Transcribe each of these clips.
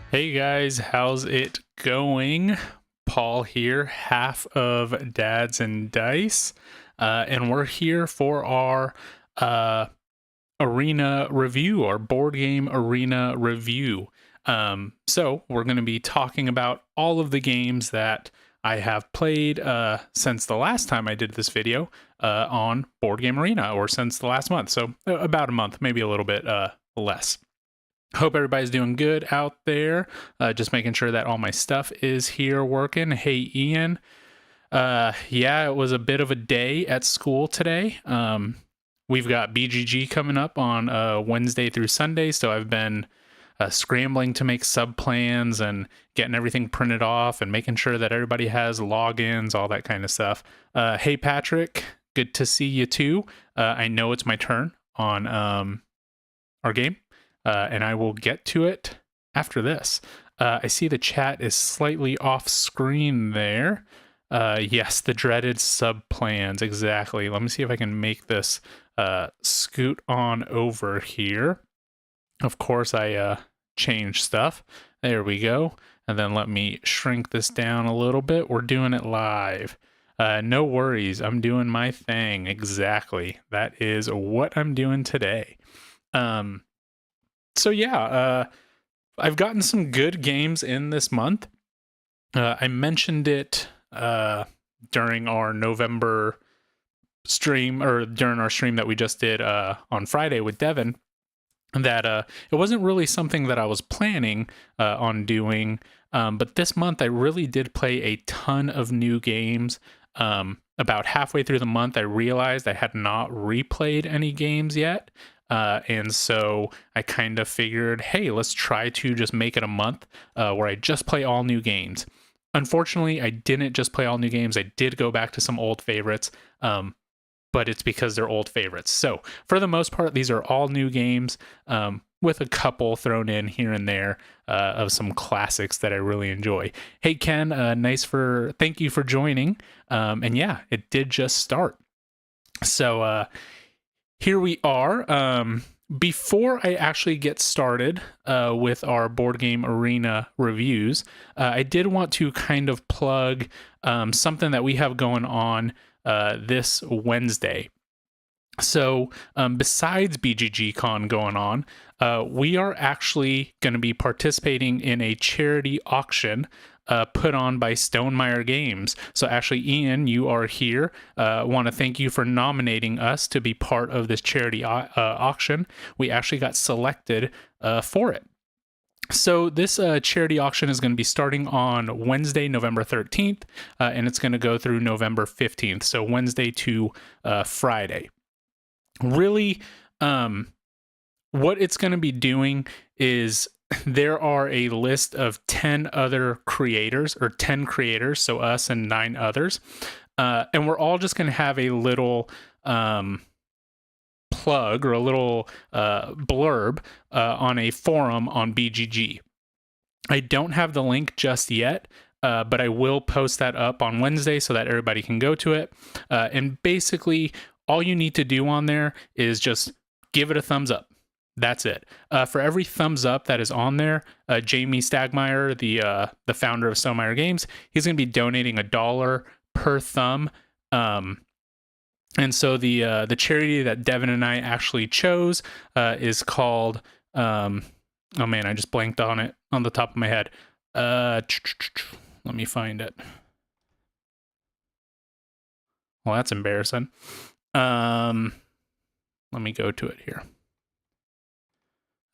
Hey guys, how's it going? Paul here, half of Dads and Dice, and we're here for our arena review, our board game arena review. So we're going to be talking about all of the games that I have played since the last time I did this video on Board Game Arena, or since the last month. So about a month, maybe a little bit less. Hope everybody's doing good out there. Just making sure that all my stuff is here working. Hey, Ian. Yeah, it was a bit of a day at school today. We've got BGG coming up on Wednesday through Sunday, so I've been scrambling to make sub plans and getting everything printed off and making sure that everybody has logins, all that kind of stuff. Hey, Patrick, good to see you too. I know it's my turn on our game. And I will get to it after this. I see the chat is slightly off screen there. Yes, the dreaded sub plans, exactly. Let me see if I can make this scoot on over here. Of course, I changed stuff. There we go. And then let me shrink this down a little bit. We're doing it live. No worries, I'm doing my thing. Exactly. That is what I'm doing today. So yeah, I've gotten some good games in this month. I mentioned it during our November stream, or during our stream that we just did on Friday with Devin, that it wasn't really something that I was planning on doing, but this month I really did play a ton of new games. About halfway through the month, I realized I had not replayed any games yet. And so I kind of figured, hey, let's try to just make it a month where I just play all new games. Unfortunately, I didn't just play all new games. I did go back to some old favorites, but it's because they're old favorites. So for the most part, these are all new games with a couple thrown in here and there of some classics that I really enjoy. Hey, Ken, thank you for joining. And yeah, it did just start. So here we are. Before I actually get started with our board game arena reviews, I did want to kind of plug something that we have going on this Wednesday. So besides BGG Con going on, we are actually going to be participating in a charity auction put on by Stonemaier Games. So actually, Ian, you are here. Want to thank you for nominating us to be part of this charity auction. We actually got selected for it. So this charity auction is going to be starting on Wednesday, November 13th, and it's going to go through November 15th. So Wednesday to Friday. Really, what it's going to be doing is there are a list of 10 other creators, or 10 creators, so us and 9 others. And we're all just going to have a little plug, or a little blurb on a forum on BGG. I don't have the link just yet, but I will post that up on Wednesday so that everybody can go to it. And basically, all you need to do on there is just give it a thumbs up. That's it. For every thumbs up that is on there, Jamie Stagmeyer, the founder of Stonemaier Games, he's going to be donating $1 per thumb. And so the charity that Devin and I actually chose is called. Oh man, I just blanked on it on the top of my head. Let me find it. Well, that's embarrassing. Let me go to it here.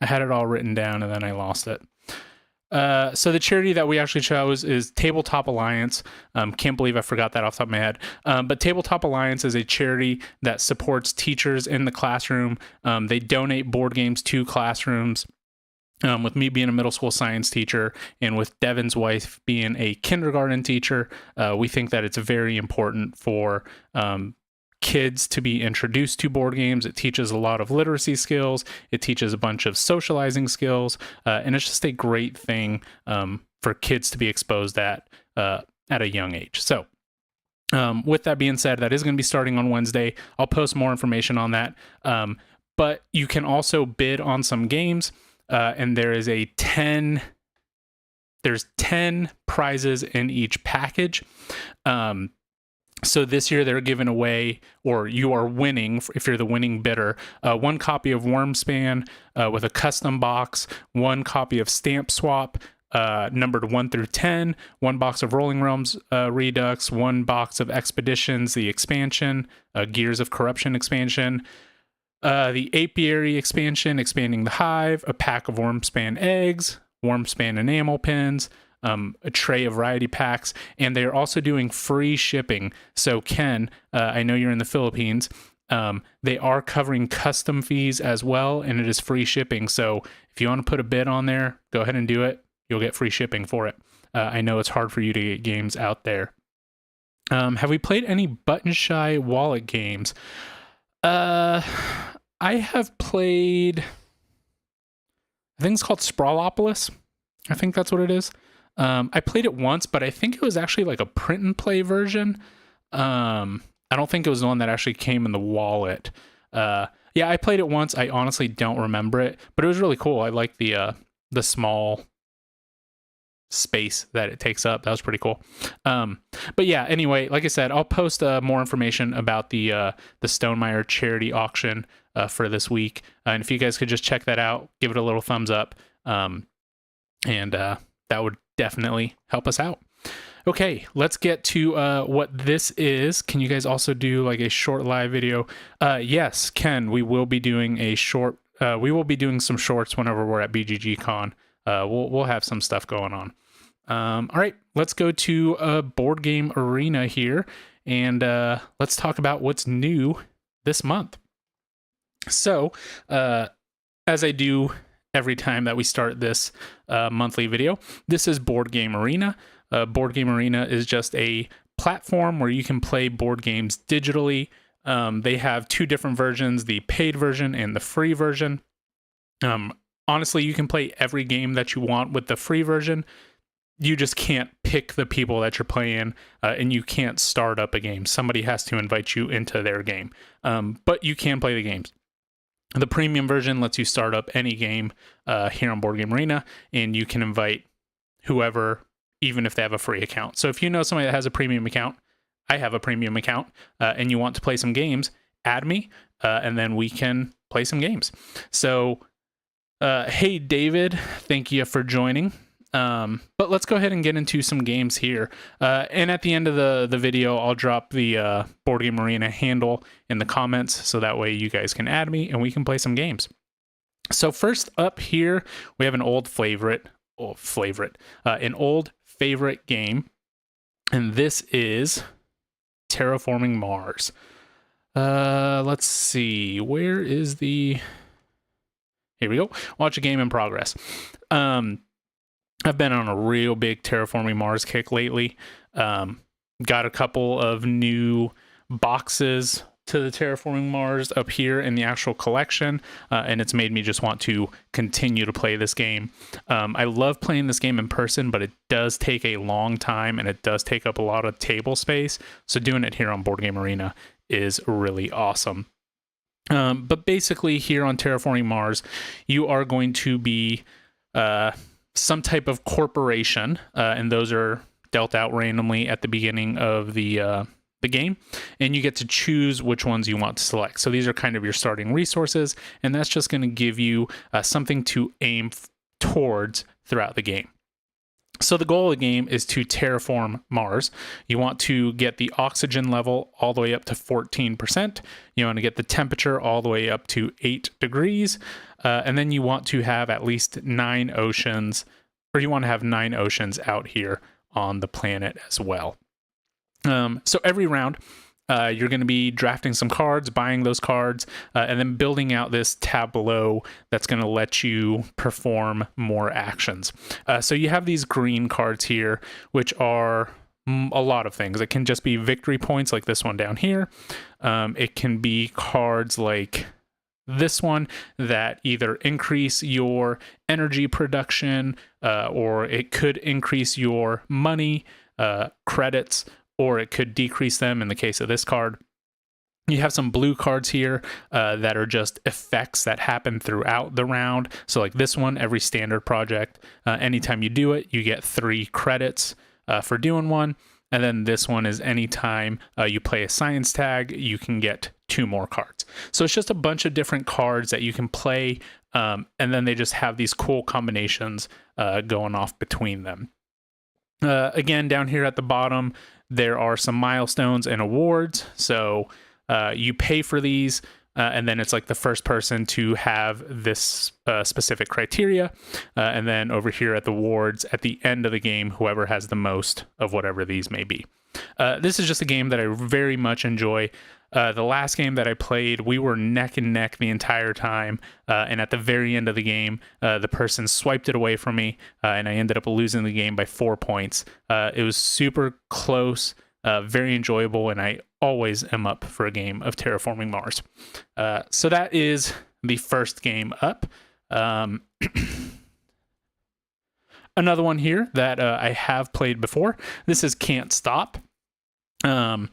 I had it all written down and then I lost it. So the charity that we actually chose is Tabletop Alliance. Can't believe I forgot that off the top of my head. But Tabletop Alliance is a charity that supports teachers in the classroom. They donate board games to classrooms. With me being a middle school science teacher and with Devin's wife being a kindergarten teacher, we think that it's very important for kids to be introduced to board games. It teaches a lot of literacy skills. It teaches a bunch of socializing skills. And it's just a great thing for kids to be exposed at a young age. So with that being said, that is going to be starting on Wednesday. I'll post more information on that. But you can also bid on some games. And there is a 10 there's 10 prizes in each package. So this year they're giving away, or you are winning, if you're the winning bidder, 1 copy of Wormspan with a custom box, 1 copy of Stamp Swap, numbered 1 through 10, 1 box of Rolling Realms Redux, 1 box of Expeditions, the expansion, Gears of Corruption expansion, the Apiary expansion, expanding the hive, a pack of Wormspan eggs, Wormspan enamel pins, a tray of variety packs, and they're also doing free shipping. So Ken, I know you're in the Philippines. They are covering custom fees as well, and it is free shipping. So if you want to put a bid on there, go ahead and do it. You'll get free shipping for it. I know it's hard for you to get games out there. Have we played any Button Shy wallet games? I have played, I think it's called Sprawlopolis. I think that's what it is. I played it once, but I think it was actually like a print and play version. I don't think it was the one that actually came in the wallet. Yeah, I played it once. I honestly don't remember it, but it was really cool. I like the small space that it takes up. That was pretty cool. But yeah, anyway, like I said, I'll post more information about the Stonemaier charity auction for this week. And if you guys could just check that out, give it a little thumbs up. And that would definitely help us out. Okay, let's get to what this is. Can you guys also do like a short live video? Yes, Ken, we will be doing a short, we will be doing some shorts whenever we're at BGG-Con. We'll have some stuff going on. All right, let's go to Board Game Arena here, and let's talk about what's new this month. So, as I do every time that we start this monthly video, this is Board Game Arena. Board Game Arena is just a platform where you can play board games digitally. They have 2 different versions, the paid version and the free version. Honestly, you can play every game that you want with the free version. You just can't pick the people that you're playing, and you can't start up a game. Somebody has to invite you into their game, but you can play the games. The premium version lets you start up any game here on Board Game Arena, and you can invite whoever, even if they have a free account. So if you know somebody that has a premium account, I have a premium account, and you want to play some games, add me, and then we can play some games. So, hey, David, thank you for joining. But let's go ahead and get into some games here. And at the end of the video, I'll drop the Board Game Arena handle in the comments, so that way you guys can add me and we can play some games. So first up here, we have an old favorite game, and this is Terraforming Mars. Let's see, where is the... Here we go. Watch a game in progress. I've been on a real big Terraforming Mars kick lately. Got a couple of new boxes to the Terraforming Mars up here in the actual collection, and it's made me just want to continue to play this game. I love playing this game in person, but it does take a long time and it does take up a lot of table space. So doing it here on Board Game Arena is really awesome. But basically here on Terraforming Mars, you are going to be some type of corporation, and those are dealt out randomly at the beginning of the game, and you get to choose which ones you want to select. So these are kind of your starting resources, and that's just going to give you something to aim towards throughout the game. So the goal of the game is to terraform Mars. You want to get the oxygen level all the way up to 14%. You want to get the temperature all the way up to 8 degrees. And then you want to have at least 9 oceans, or you want to have 9 oceans out here on the planet as well. So every round, you're going to be drafting some cards, buying those cards, and then building out this tableau that's going to let you perform more actions. So you have these green cards here, which are a lot of things. It can just be victory points like this one down here. It can be cards like this one that either increase your energy production, or it could increase your money, credits, or it could decrease them in the case of this card. You have some blue cards here that are just effects that happen throughout the round. So like this one, every standard project, anytime you do it, you get 3 credits for doing one. And then this one is anytime you play a science tag, you can get 2 more cards. So it's just a bunch of different cards that you can play, and then they just have these cool combinations going off between them. Again, down here at the bottom, there are some milestones and awards. So you pay for these, and then it's like the first person to have this specific criteria. And then over here at the awards, at the end of the game, whoever has the most of whatever these may be. This is just a game that I very much enjoy. The last game that I played, we were neck and neck the entire time. And at the very end of the game, the person swiped it away from me, and I ended up losing the game by 4 points. It was super close. Very enjoyable, and I always am up for a game of Terraforming Mars. So that is the first game up. Another one here that I have played before. This is Can't Stop. And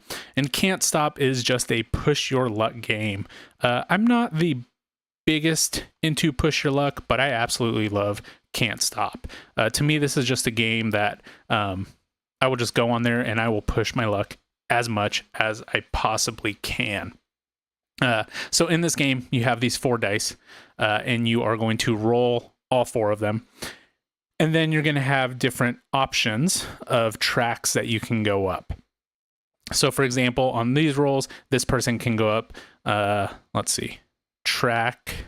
Can't Stop is just a push your luck game. I'm not the biggest into push your luck, but I absolutely love Can't Stop. To me, this is just a game that I will just go on there and I will push my luck as much as I possibly can. So in this game, you have these 4 dice, and you are going to roll all 4 of them. And then you're going to have different options of tracks that you can go up. So for example, on these rolls, this person can go up, let's see, track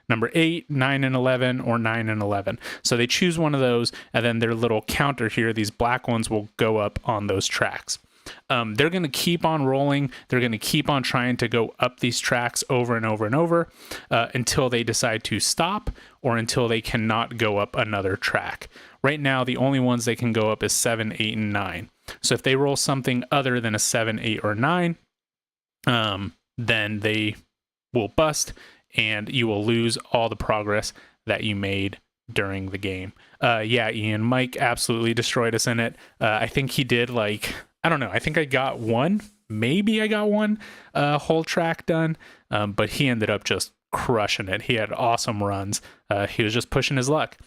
number 8, 9, and 11, or 9 and 11. So they choose one of those, and then their little counter here, these black ones, will go up on those tracks. They're going to keep on rolling. They're going to keep on trying to go up these tracks over and over and over until they decide to stop, or until they cannot go up another track. Right now, the only ones they can go up is 7, 8, and 9. So if they roll something other than a 7, 8, or 9, then they will bust, and you will lose all the progress that you made during the game. Yeah, Ian, Mike absolutely destroyed us in it. I think he did, like, I don't know, I think I got one, maybe I got one whole track done, but he ended up just crushing it. He had awesome runs. He was just pushing his luck.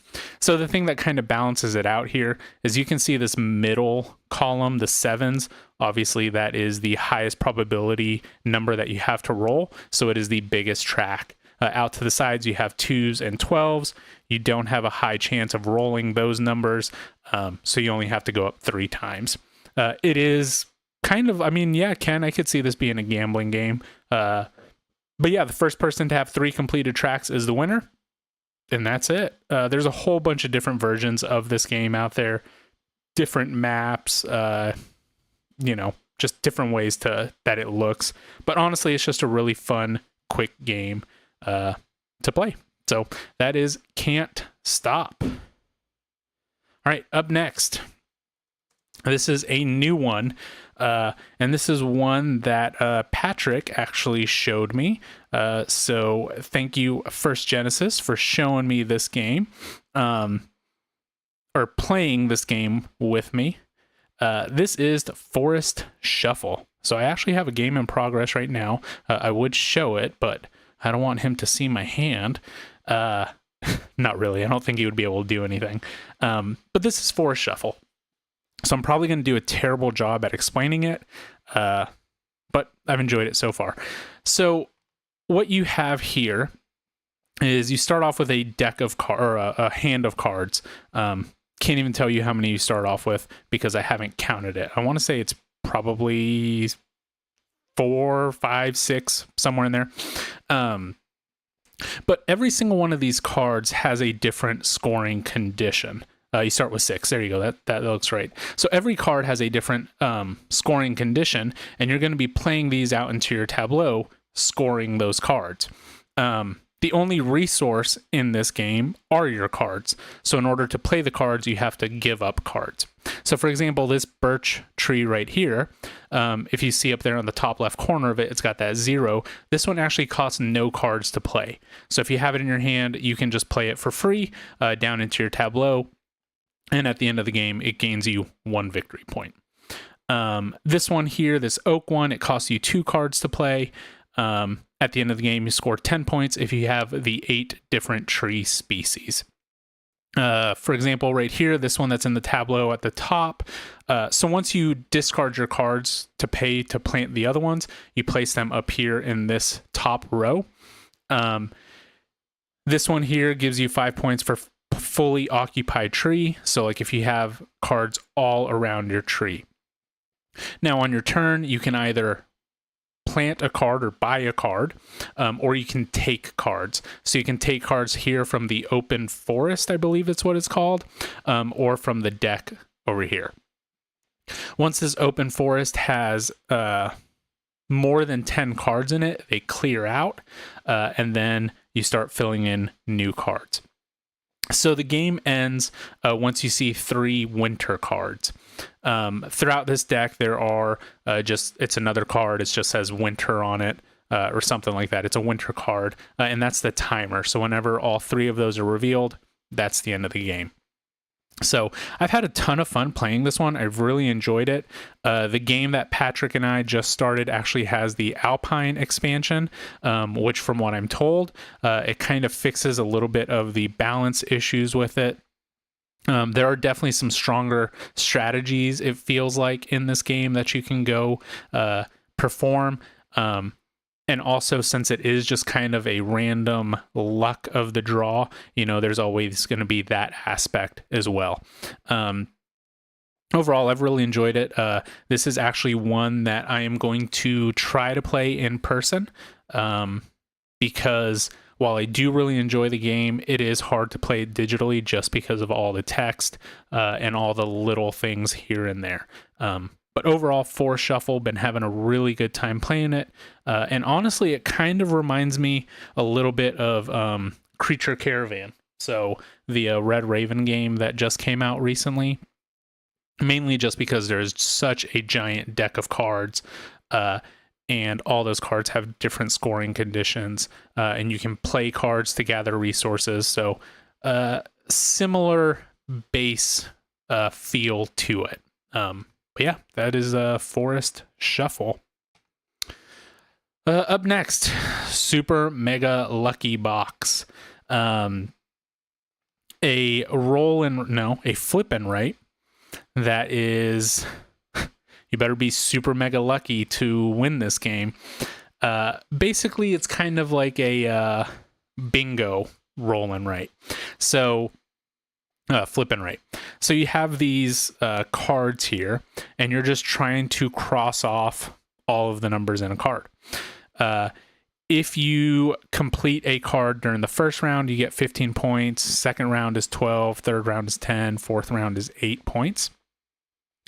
So the thing that kind of balances it out here is you can see this middle column, the 7s. Obviously, that is the highest probability number that you have to roll. So it is the biggest track. Out to the sides, you have 2s and 12s. You don't have a high chance of rolling those numbers. So you only have to go up 3 times. It is kind of, I mean, yeah, Ken, I could see this being a gambling game. But yeah, the first person to have 3 completed tracks is the winner. And that's it. There's a whole bunch of different versions of this game out there. Different maps, just different ways that it looks. But honestly, it's just a really fun, quick game to play. So that is Can't Stop. All right, up next. This is a new one, and this is one that Patrick actually showed me. So thank you, First Genesis, for showing me this game, or playing this game with me. This is the Forest Shuffle. So I actually have a game in progress right now. I would show it, but I don't want him to see my hand. Not really. I don't think he would be able to do anything. But this is Forest Shuffle. So I'm probably going to do a terrible job at explaining it, but I've enjoyed it so far. So what you have here is you start off with a deck of a hand of cards. Can't even tell you how many you start off with because I haven't counted it. I want to say it's probably 4, 5, 6, somewhere in there. But every single one of these cards has a different scoring condition. You start with 6. There you go. That looks right. So every card has a different scoring condition, and you're going to be playing these out into your tableau, scoring those cards. The only resource in this game are your cards. So in order to play the cards, you have to give up cards. So for example, this birch tree right here, if you see up there on the top left corner of it, it's got that 0. This one actually costs no cards to play. So if you have it in your hand, you can just play it for free down into your tableau. And at the end of the game, it gains you 1 victory point. This one here, this oak one, it costs you 2 cards to play. At the end of the game, you score 10 points if you have the 8 different tree species. For example, right here, this one that's in the tableau at the top. So once you discard your cards to pay to plant the other ones, you place them up here in this top row. This one here gives you 5 points for fully occupied tree. So like if you have cards all around your tree. Now on your turn, you can either plant a card or buy a card, or you can take cards. So you can take cards here from the open forest, I believe it's what it's called, or from the deck over here. Once this open forest has more than 10 cards in it, they clear out, and then you start filling in new cards. So the game ends once you see 3 winter cards. Throughout this deck, there are it's another card. It just says winter on it or something like that. It's a winter card, and that's the timer. So whenever all 3 of those are revealed, that's the end of the game. So I've had a ton of fun playing this one. I've really enjoyed it. The game that Patrick and I just started actually has the Alpine expansion, which from what I'm told, it kind of fixes a little bit of the balance issues with it. There are definitely some stronger strategies, it feels like, in this game that you can go perform. And also, since it is just kind of a random luck of the draw, there's always going to be that aspect as well. Overall, I've really enjoyed it. This is actually one that I am going to try to play in person because while I do really enjoy the game, it is hard to play digitally just because of all the text and all the little things here and there. But overall, for Shuffle, been having a really good time playing it. And honestly, it kind of reminds me a little bit of Creature Caravan. So the Red Raven game that just came out recently. Mainly just because there's such a giant deck of cards. And all those cards have different scoring conditions. And you can play cards to gather resources. So similar base feel to it. But yeah, that is Forest Shuffle. Up next, Super Mega Lucky Box. A flip and right that is, you better be super mega lucky to win this game. Basically, it's kind of like a bingo roll and right. So flip and right. So you have these cards here, and you're just trying to cross off all of the numbers in a card. If you complete a card during the first round, you get 15 points. Second round is 12. Third round is 10. Fourth round is 8 points.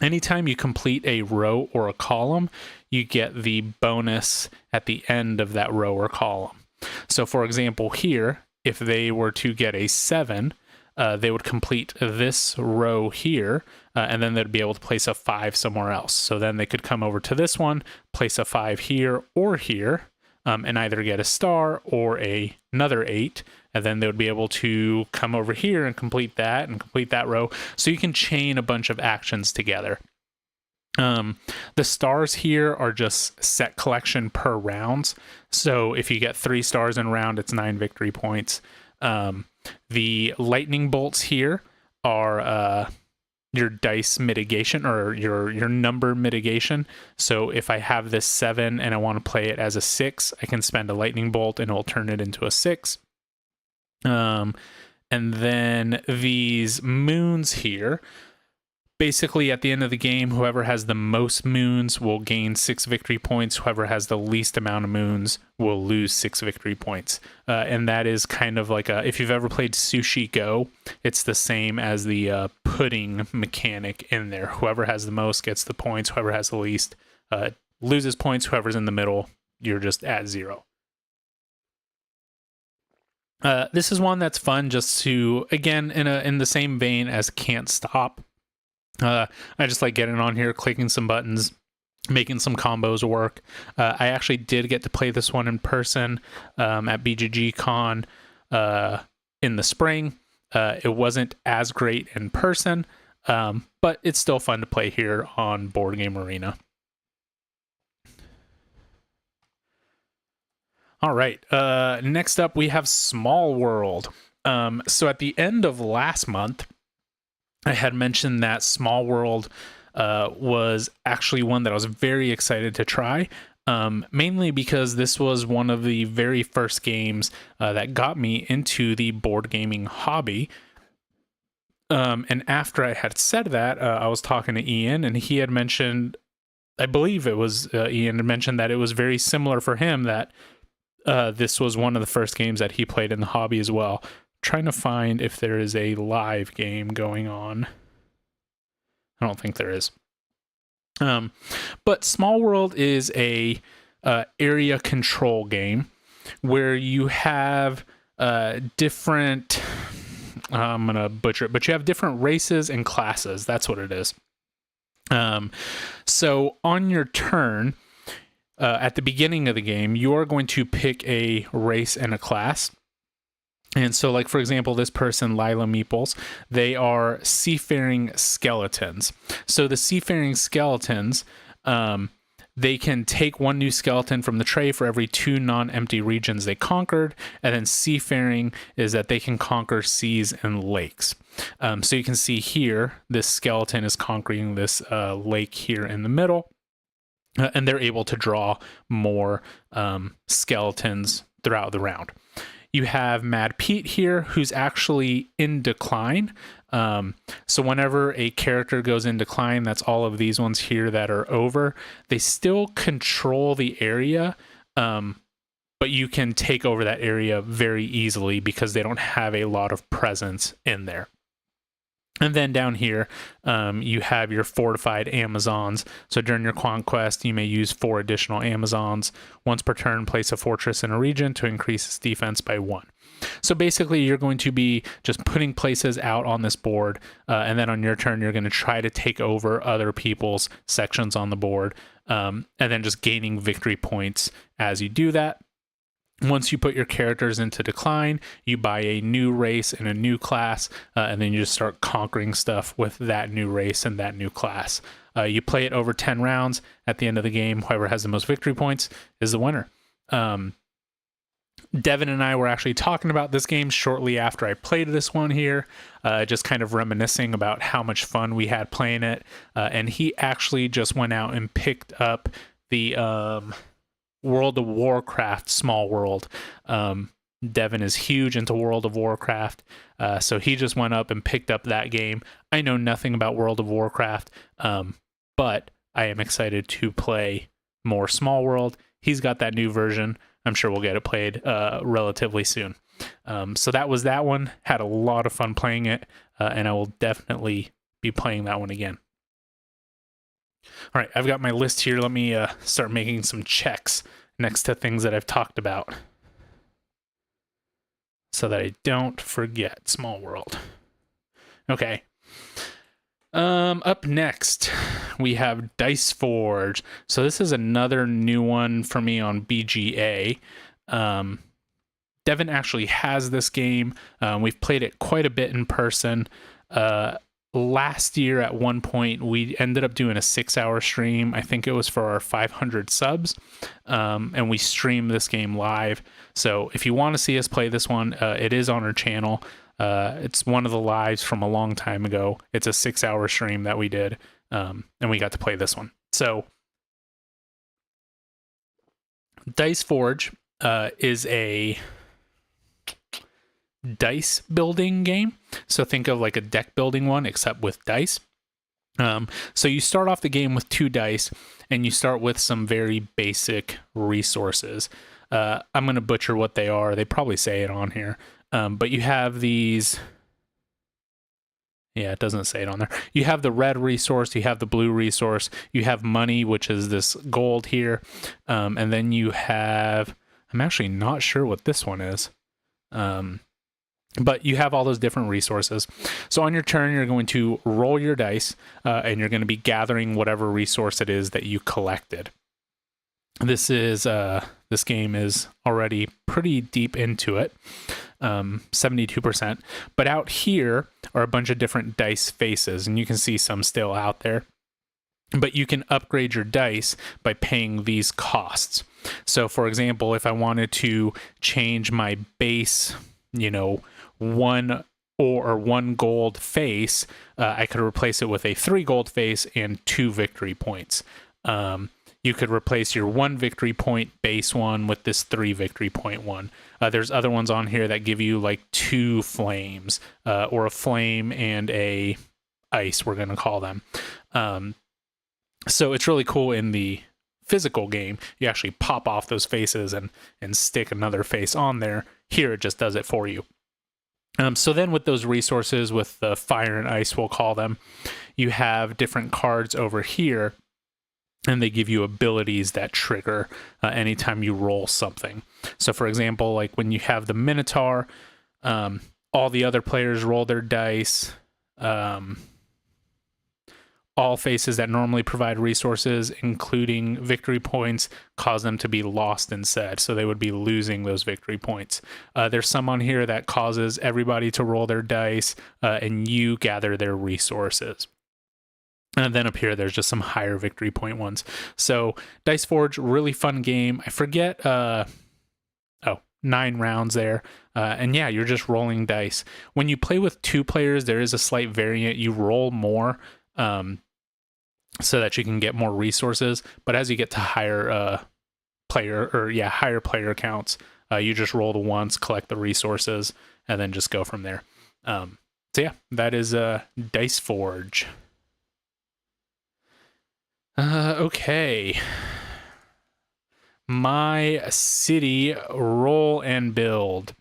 Anytime you complete a row or a column, you get the bonus at the end of that row or column. So for example, here, if they were to get a 7, they would complete this row here, and then they'd be able to place a 5 somewhere else. So then they could come over to this one, place a 5 here or here, and either get a star or another 8, and then they would be able to come over here and complete that row. So you can chain a bunch of actions together. The stars here are just set collection per rounds. So if you get 3 stars in a round, it's 9 victory points. The lightning bolts here are your dice mitigation or your number mitigation. So if I have this 7 and I want to play it as a 6, I can spend a lightning bolt and it'll turn it into a 6. And then these moons here, basically at the end of the game, whoever has the most moons will gain 6 victory points. Whoever has the least amount of moons will lose 6 victory points. And that is kind of like if you've ever played Sushi Go, it's the same as the pudding mechanic in there. Whoever has the most gets the points. Whoever has the least loses points. Whoever's in the middle, you're just at 0. This is one that's fun just to, again, in the same vein as Can't Stop. I just like getting on here, clicking some buttons, making some combos work. I actually did get to play this one in person at BGG Con in the spring. It wasn't as great in person, But it's still fun to play here on Board Game Arena. All right. Next up, we have Small World. So at the end of last month, I had mentioned that Small World was actually one that I was very excited to try. Mainly because this was one of the very first games that got me into the board gaming hobby. And after I had said that, I was talking to Ian, and he had mentioned, I believe it was Ian had mentioned that it was very similar for him, that this was one of the first games that he played in the hobby as well. Trying to find if there is a live game going on. I don't think there is. But Small World is a area control game where you have different, I'm going to butcher it, but you have different races and classes. That's what it is. So on your turn, at the beginning of the game, you are going to pick a race and a class. And so, like, for example, this person, Lila Meeples, they are seafaring skeletons. So the seafaring skeletons, they can take one new skeleton from the tray for every 2 non-empty regions they conquered. And then seafaring is that they can conquer seas and lakes. So you can see here, this skeleton is conquering this lake here in the middle. And they're able to draw more skeletons throughout the round. You have Mad Pete here, who's actually in decline. So whenever a character goes in decline, that's all of these ones here that are over. They still control the area, but you can take over that area very easily because they don't have a lot of presence in there. And then down here, you have your fortified Amazons. So during your conquest, you may use 4 additional Amazons. Once per turn, place a fortress in a region to increase its defense by 1. So basically, you're going to be just putting places out on this board. And then on your turn, you're going to try to take over other people's sections on the board. And then just gaining victory points as you do that. Once you put your characters into decline, you buy a new race and a new class, and then you just start conquering stuff with that new race and that new class. You play it over 10 rounds. At the end of the game, whoever has the most victory points is the winner. Devin and I were actually talking about this game shortly after I played this one here, just kind of reminiscing about how much fun we had playing it. And he actually just went out and picked up the World of Warcraft Small World. Devin is huge into World of Warcraft, so he just went up and picked up that game. I know nothing about World of Warcraft, but I am excited to play more Small World. He's got that new version. I'm sure we'll get it played relatively soon. So that was that one. Had a lot of fun playing it, and I will definitely be playing that one again. All right, I've got my list here. Let me start making some checks next to things that I've talked about so that I don't forget Small World. Okay. Up next, we have Dice Forge. So this is another new one for me on BGA. Devin actually has this game. We've played it quite a bit in person. Last year at one point we ended up doing a 6-hour stream. I think it was for our 500 subs, and we streamed this game live. So if you want to see us play this one, it is on our channel. It's one of the lives from a long time ago. It's a 6-hour stream that we did, and we got to play this one. So Dice Forge is a dice building game. So think of like a deck building one, except with dice. So you start off the game with 2 dice, and you start with some very basic resources. I'm going to butcher what they are. They probably say it on here. But you have these... Yeah, it doesn't say it on there. You have the red resource, you have the blue resource, you have money, which is this gold here. And then you have... I'm actually not sure what this one is. But you have all those different resources. So on your turn, you're going to roll your dice, and you're going to be gathering whatever resource it is that you collected. This game is already pretty deep into it, 72%. But out here are a bunch of different dice faces, and you can see some still out there. But you can upgrade your dice by paying these costs. So, for example, if I wanted to change my base, one gold face, I could replace it with a 3 gold face and 2 victory points. You could replace your 1 victory point base one with this 3 victory point one. There's other ones on here that give you like 2 flames, or a flame and a ice, we're going to call them. So it's really cool in the physical game. You actually pop off those faces and stick another face on there. Here it just does it for you. So then with those resources, with the fire and ice, we'll call them, you have different cards over here, and they give you abilities that trigger anytime you roll something. So for example, like when you have the Minotaur, all the other players roll their dice. All faces that normally provide resources, including victory points, cause them to be lost instead. So they would be losing those victory points. There's some on here that causes everybody to roll their dice, and you gather their resources. And then up here, there's just some higher victory point ones. So Dice Forge, really fun game. I forget, 9 rounds there. And yeah, you're just rolling dice. When you play with 2 players, there is a slight variant. You roll more, so that you can get more resources. But as you get to higher player counts, you just roll the once, collect the resources, and then just go from there. So yeah, that is Dice Forge. Okay. My city roll and build.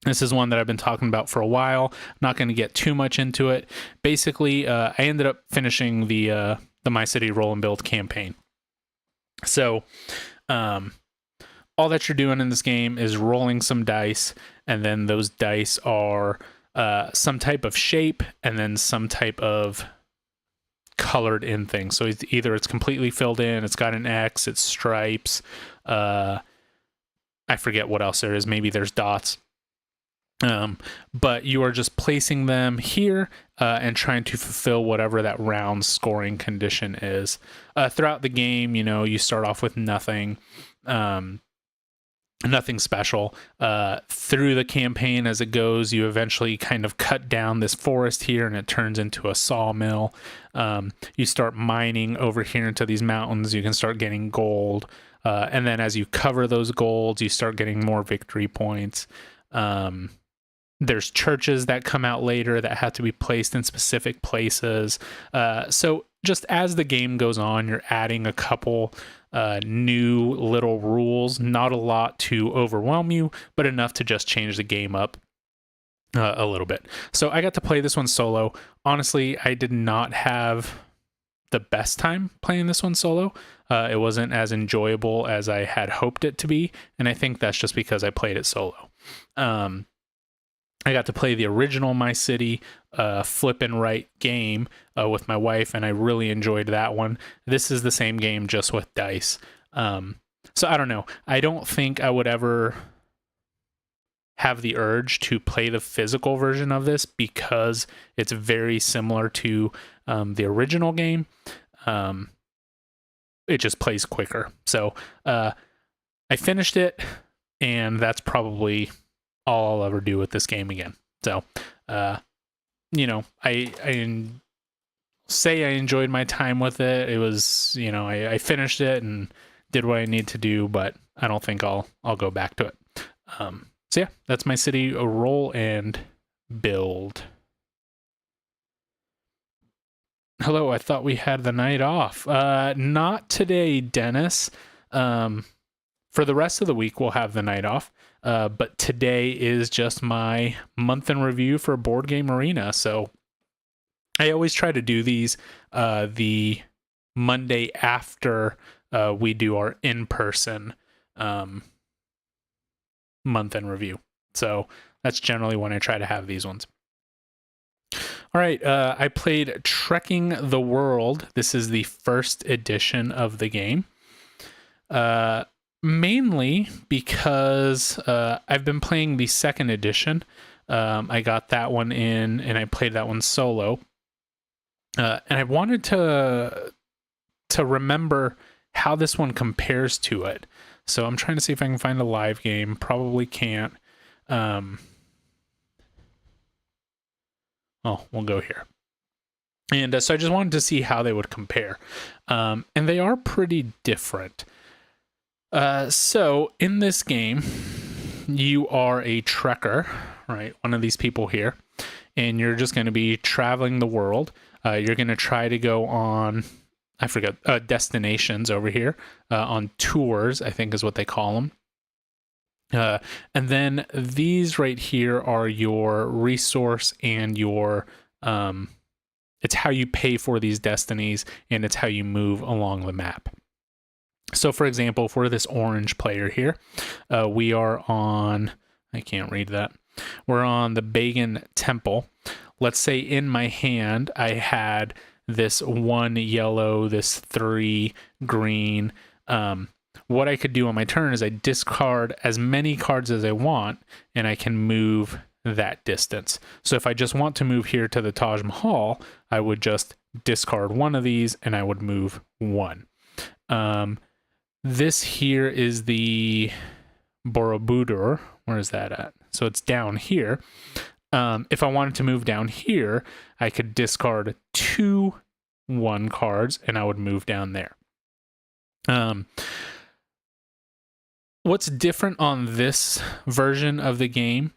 This is one that I've been talking about for a while. I'm not going to get too much into it. Basically, I ended up finishing the My City Roll and Build campaign. So, all that you're doing in this game is rolling some dice, and then those dice are some type of shape, and then some type of colored in thing. So either it's completely filled in, it's got an X, it's stripes. I forget what else there is. Maybe there's dots. But you are just placing them here and trying to fulfill whatever that round scoring condition is. Throughout the game, you start off with nothing special. Through the campaign as it goes, you eventually kind of cut down this forest here and it turns into a sawmill. You start mining over here into these mountains. You can start getting gold. And then as you cover those golds, you start getting more victory points. There's churches that come out later that have to be placed in specific places. So just as the game goes on, you're adding a couple new little rules, not a lot to overwhelm you, but enough to just change the game up a little bit. So I got to play this one solo. Honestly, I did not have the best time playing this one solo. It wasn't as enjoyable as I had hoped it to be, and I think that's just because I played it solo. I got to play the original My City flip and write game with my wife, and I really enjoyed that one. This is the same game, just with dice. So I don't know. I don't think I would ever have the urge to play the physical version of this because it's very similar to the original game. It just plays quicker. So I finished it, and that's probably all I'll ever do with this game again. So, I say I enjoyed my time with it. It was, I finished it and did what I need to do, but I don't think I'll go back to it. So yeah, that's My City roll and build. Hello, I thought we had the night off. Not today, Dennis. For the rest of the week, we'll have the night off. But today is just my month in review for Board Game Arena. So I always try to do these the Monday after we do our in-person month in review. So that's generally when I try to have these ones. All right, I played Trekking the World. This is the first edition of the game. Mainly because I've been playing the second edition, I got that one in, and I played that one solo. And I wanted to remember how this one compares to it. So I'm trying to see if I can find a live game. Probably can't. Oh, we'll go here. And so I just wanted to see how they would compare. And they are pretty different. So in this game, you are a trekker, right? One of these people here. And you're just going to be traveling the world. You're going to try to go on, I forget, destinations over here, on tours, I think is what they call them. And then these right here are your resource and your, it's how you pay for these destinies, and it's how you move along the map. So for example, for this orange player here, we are on, I can't read that. We're on the Pagan Temple. Let's say in my hand, I had this 1 yellow, this 3 green. What I could do on my turn is I discard as many cards as I want, and I can move that distance. So if I just want to move here to the Taj Mahal, I would just discard one of these and I would move 1. This here is the Borobudur. Where is that at? So it's down here. If I wanted to move down here, I could discard 2 1 cards and I would move down there. What's different on this version of the game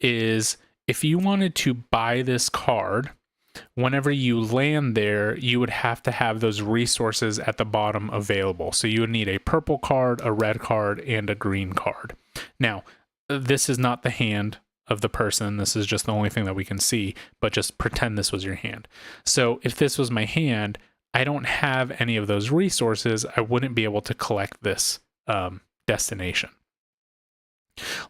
is if you wanted to buy this card, whenever you land there, you would have to have those resources at the bottom available. So you would need a purple card, a red card, and a green card. Now, this is not the hand of the person. This is just the only thing that we can see, but just pretend this was your hand. So if this was my hand, I don't have any of those resources. I wouldn't be able to collect this destination.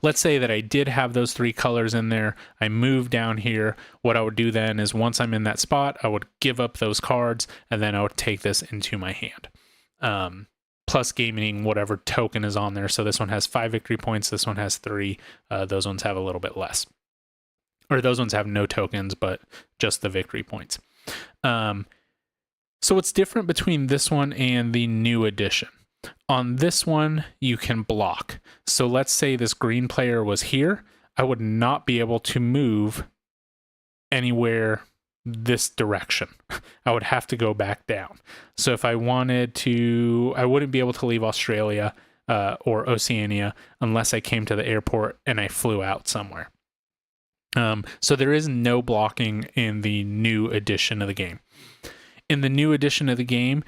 Let's say that I did have those 3 colors in there. I moved down here. What I would do then is once I'm in that spot, I would give up those cards and then I would take this into my hand. Plus gaining whatever token is on there. So this one has 5 victory points. This one has 3. Those ones have a little bit less. Or those ones have no tokens, but just the victory points. So what's different between this one and the new edition? On this one, you can block. So let's say this green player was here. I would not be able to move anywhere this direction. I would have to go back down. So if I wanted to, I wouldn't be able to leave Australia or Oceania unless I came to the airport and I flew out somewhere. So there is no blocking in the new edition of the game. In the new edition of the game,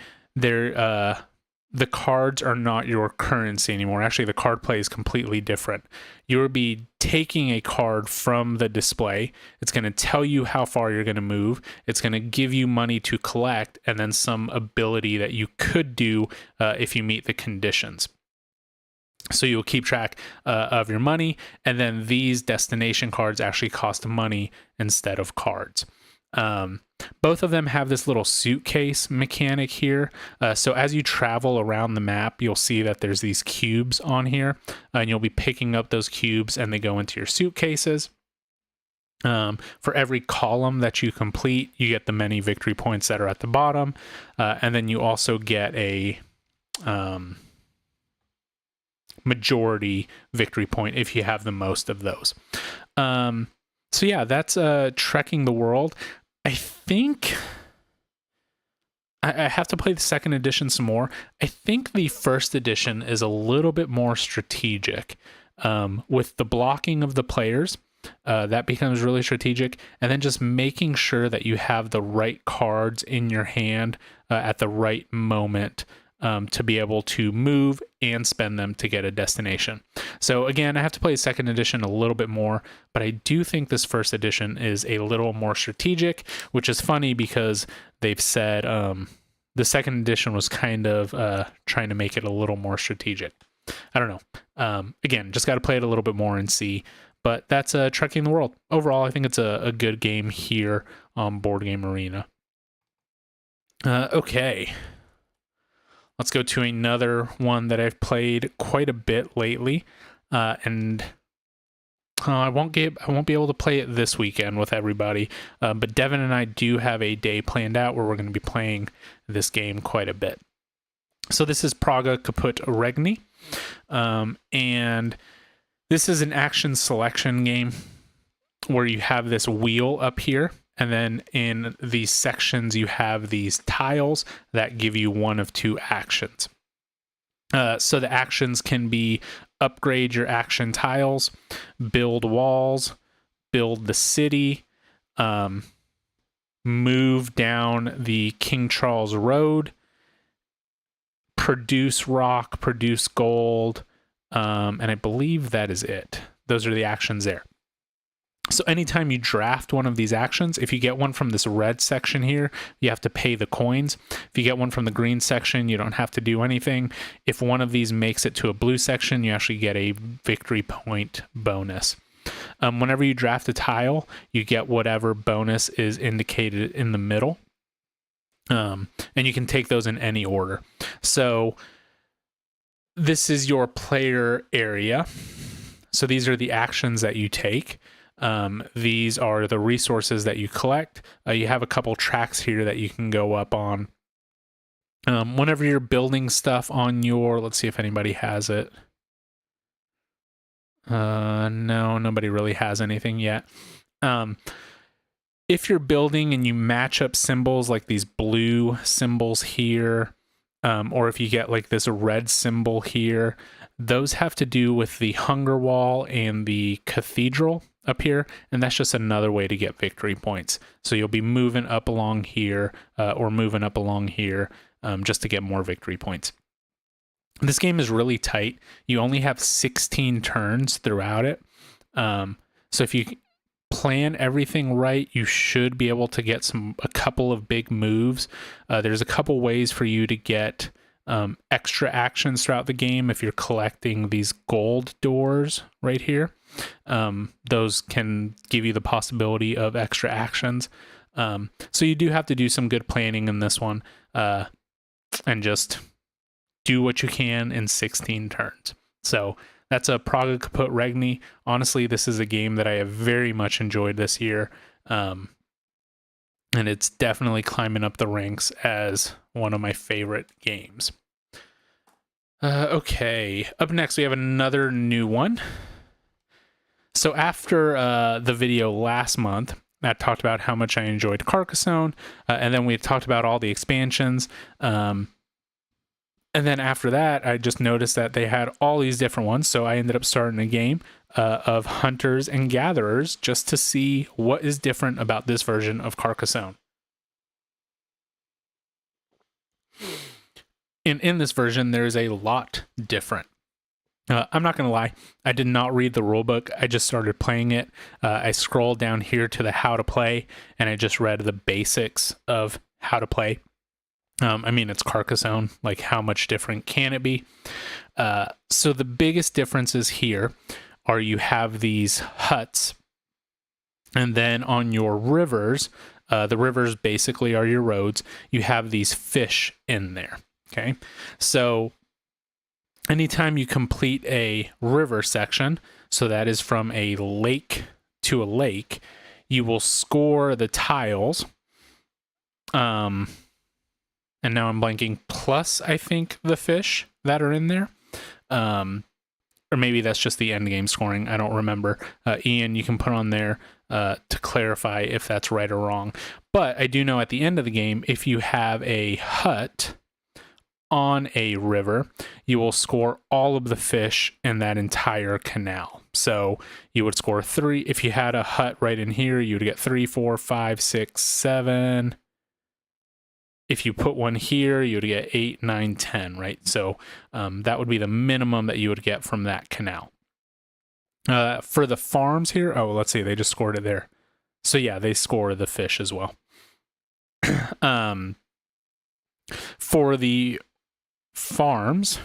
the cards are not your currency anymore. Actually, the card play is completely different. You'll be taking a card from the display. It's going to tell you how far you're going to move. It's going to give you money to collect and then some ability that you could do if you meet the conditions. So you'll keep track of your money, and then these destination cards actually cost money instead of cards. Both of them have this little suitcase mechanic here. So as you travel around the map, you'll see that there's these cubes on here, and you'll be picking up those cubes and they go into your suitcases. For every column that you complete, you get the many victory points that are at the bottom. And then you also get a majority victory point if you have the most of those. So yeah, that's Trekking the World. I think I have to play the second edition some more. I think the first edition is a little bit more strategic with the blocking of the players. That becomes really strategic, and then just making sure that you have the right cards in your hand at the right moment to be able to move and spend them to get a destination. So again, I have to play second edition a little bit more, but I do think this first edition is a little more strategic, which is funny because they've said the second edition was kind of trying to make it a little more strategic. I don't know. Again, just got to play it a little bit more and see. But that's Trekking the World. Overall, I think it's a good game here on Board Game Arena. Okay. Let's go to another one that I've played quite a bit lately. And I won't be able to play it this weekend with everybody, but Devin and I do have a day planned out where we're going to be playing this game quite a bit. So this is Praga Kaput Regni, and this is an action selection game where you have this wheel up here, and then in these sections you have these tiles that give you one of two actions. So the actions can be upgrade your action tiles, build walls, build the city, move down the King Charles Road, produce rock, produce gold, and I believe that is it. Those are the actions there. So anytime you draft one of these actions, if you get one from this red section here, you have to pay the coins. If you get one from the green section, you don't have to do anything. If one of these makes it to a blue section, you actually get a victory point bonus. Whenever you draft a tile, you get whatever bonus is indicated in the middle. And you can take those in any order. So this is your player area. So these are the actions that you take. These are the resources that you collect. You have a couple tracks here that you can go up on. Whenever you're building stuff on your, let's see if anybody has it. No, nobody really has anything yet. If you're building and you match up symbols like these blue symbols here, or if you get like this red symbol here, those have to do with the hunger wall and the cathedral up here, and that's just another way to get victory points. So you'll be moving up along here or moving up along here just to get more victory points. This game is really tight. You only have 16 turns throughout it. So if you plan everything right, you should be able to get a couple of big moves. There's a couple ways for you to get extra actions throughout the game. If you're collecting these gold doors right here, those can give you the possibility of extra actions. So you do have to do some good planning in this one, and just do what you can in 16 turns. So that's a Praga Kaput Regni. Honestly, this is a game that I have very much enjoyed this year. And it's definitely climbing up the ranks as one of my favorite games. Okay, up next we have another new one. So after the video last month, I talked about how much I enjoyed Carcassonne, and then we talked about all the expansions. And then after that, I just noticed that they had all these different ones, so I ended up starting a game of Hunters and Gatherers just to see what is different about this version of Carcassonne. And in this version, there is a lot different. I'm not going to lie, I did not read the rulebook. I just started playing it. I scrolled down here to the how to play, and I just read the basics of how to play. I mean, it's Carcassonne. Like, how much different can it be? So the biggest differences here are you have these huts, and then on your rivers, the rivers basically are your roads. You have these fish in there. Okay, so anytime you complete a river section, so that is from a lake to a lake, you will score the tiles. And now I'm blanking, plus I think the fish that are in there. Or maybe that's just the end game scoring. I don't remember. Ian, you can put on there to clarify if that's right or wrong. But I do know at the end of the game, if you have a hut on a river, you will score all of the fish in that entire canal. So you would score 3. If you had a hut right in here, you would get 3, 4, 5, 6, 7. If you put one here, you would get 8, 9, 10, right? So that would be the minimum that you would get from that canal. For the farms here, oh, let's see, they just scored it there. So yeah, they score the fish as well. For the farms,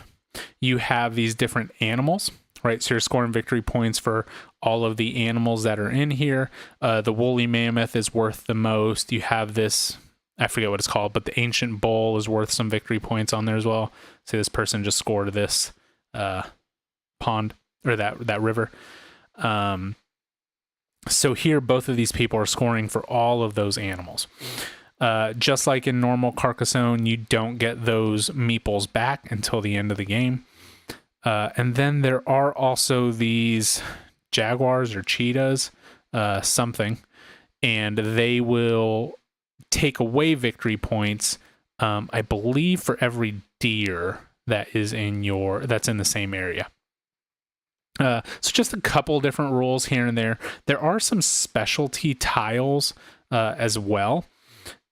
you have these different animals, right? So you're scoring victory points for all of the animals that are in here. The woolly mammoth is worth the most. You have this, I forget what it's called, but the ancient bull is worth some victory points on there as well. See, this person just scored this pond or that river. So here, both of these people are scoring for all of those animals. Just like in normal Carcassonne, you don't get those meeples back until the end of the game. And then there are also these jaguars or cheetahs, something, and they will take away victory points, I believe, for every deer that's in the same area. So just a couple different rules here and there. There are some specialty tiles as well.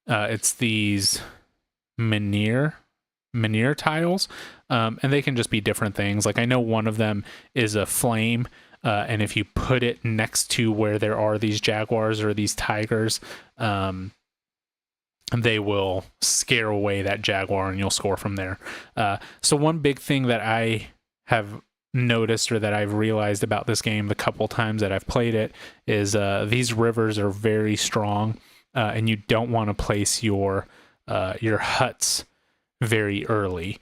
It's these Menhir tiles, and they can just be different things. Like I know one of them is a flame, and if you put it next to where there are these jaguars or these tigers, they will scare away that jaguar and you'll score from there. So one big thing that I have noticed, or that I've realized about this game the couple times that I've played it, is these rivers are very strong, and you don't want to place your huts very early,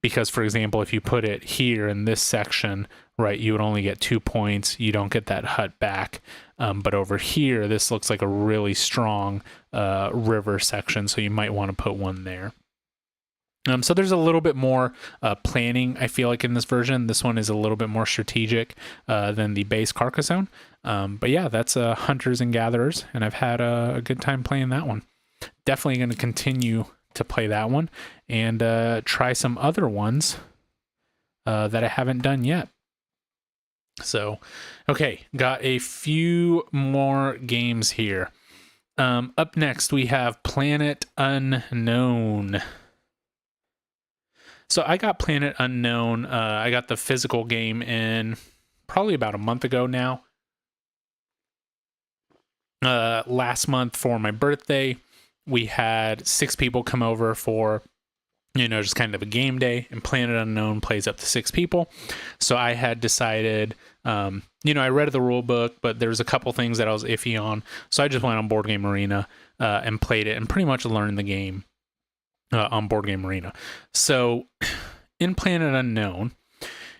because, for example, if you put it here in this section, right, you would only get 2 points. You don't get that hut back. But over here, this looks like a really strong river section, so you might want to put one there. So there's a little bit more planning, I feel like, in this version. This one is a little bit more strategic than the base Carcassonne. But yeah, that's Hunters and Gatherers, and I've had a good time playing that one. Definitely going to continue to play that one and try some other ones that I haven't done yet. So, okay, got a few more games here. Up next, we have Planet Unknown. So I got Planet Unknown. I got the physical game in probably about a month ago now. Last month for my birthday, we had 6 people come over for, just kind of a game day, and Planet Unknown plays up to 6 people. So I had decided, I read the rule book, but there's a couple things that I was iffy on. So I just went on Board Game Arena and played it and pretty much learned the game on Board Game Arena. So in Planet Unknown,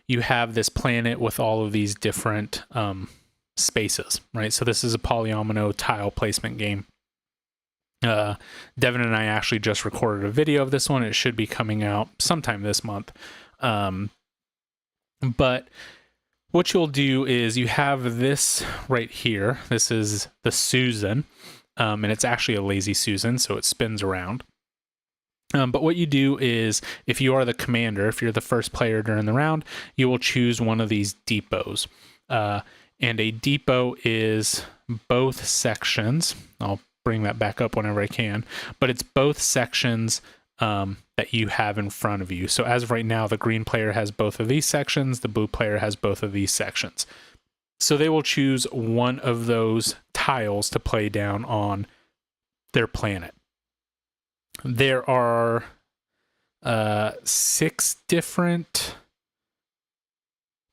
you have this planet with all of these different spaces, right? So this is a polyomino tile placement game. Devin and I actually just recorded a video of this one. It should be coming out sometime this month. But what you'll do is you have this right here. This is the Susan, and it's actually a lazy Susan, so it spins around. But what you do is, if you are the commander, if you're the first player during the round, you will choose one of these depots. And a depot is both sections. I'll bring that back up whenever I can. But it's both sections that you have in front of you. So as of right now, the green player has both of these sections. The blue player has both of these sections. So they will choose one of those tiles to play down on their planet. There are 6 different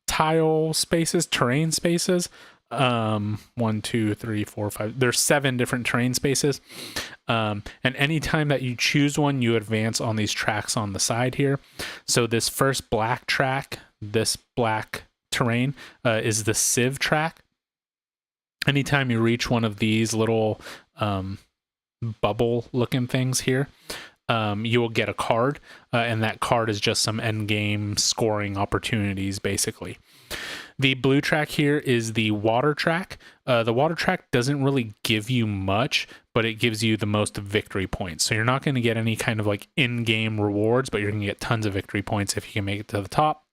tile spaces, terrain spaces. 1, 2, 3, 4, 5. There's 7 different terrain spaces. And anytime that you choose one, you advance on these tracks on the side here. So this first black track, this black terrain, is the Civ track. Anytime you reach one of these little bubble looking things here, you will get a card, and that card is just some end game scoring opportunities, basically. The blue track here is the water track. The water track doesn't really give you much, but it gives you the most victory points. So you're not going to get any kind of like in-game rewards, but you're going to get tons of victory points if you can make it to the top.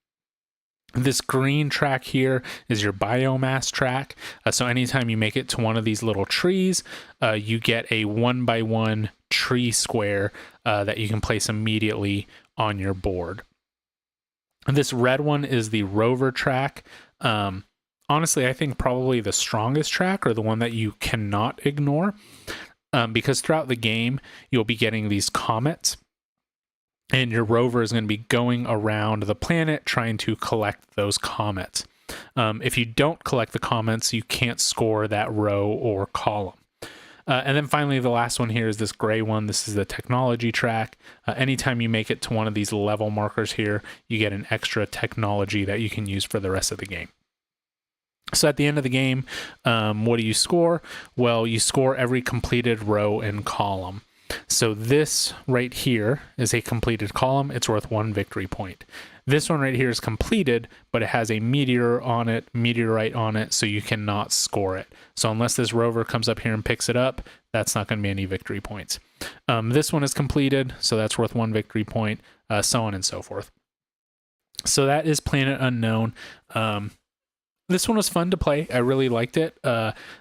This green track here is your biomass track. So anytime you make it to one of these little trees, you get a 1x1 tree square that you can place immediately on your board. This red one is the rover track. Honestly, I think probably the strongest track, or the one that you cannot ignore, because throughout the game, you'll be getting these comets. And your rover is going to be going around the planet trying to collect those comets. If you don't collect the comets, you can't score that row or column. And then finally, the last one here is this gray one. This is the technology track. Anytime you make it to one of these level markers here, you get an extra technology that you can use for the rest of the game. So at the end of the game, what do you score? Well, you score every completed row and column. So this right here is a completed column. It's worth 1 victory point. This one right here is completed, but it has a meteorite on it, so you cannot score it. So unless this rover comes up here and picks it up, that's not going to be any victory points. This one is completed, so that's worth 1 victory point, so on and so forth. So that is Planet Unknown. This one was fun to play. I really liked it.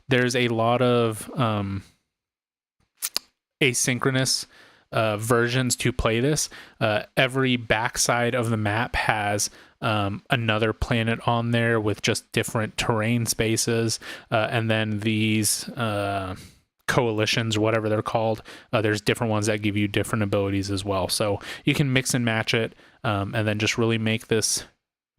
There's a lot of asynchronous versions to play this. Every backside of the map has another planet on there with just different terrain spaces. And then these coalitions, whatever they're called, there's different ones that give you different abilities as well. So you can mix and match it and then just really make this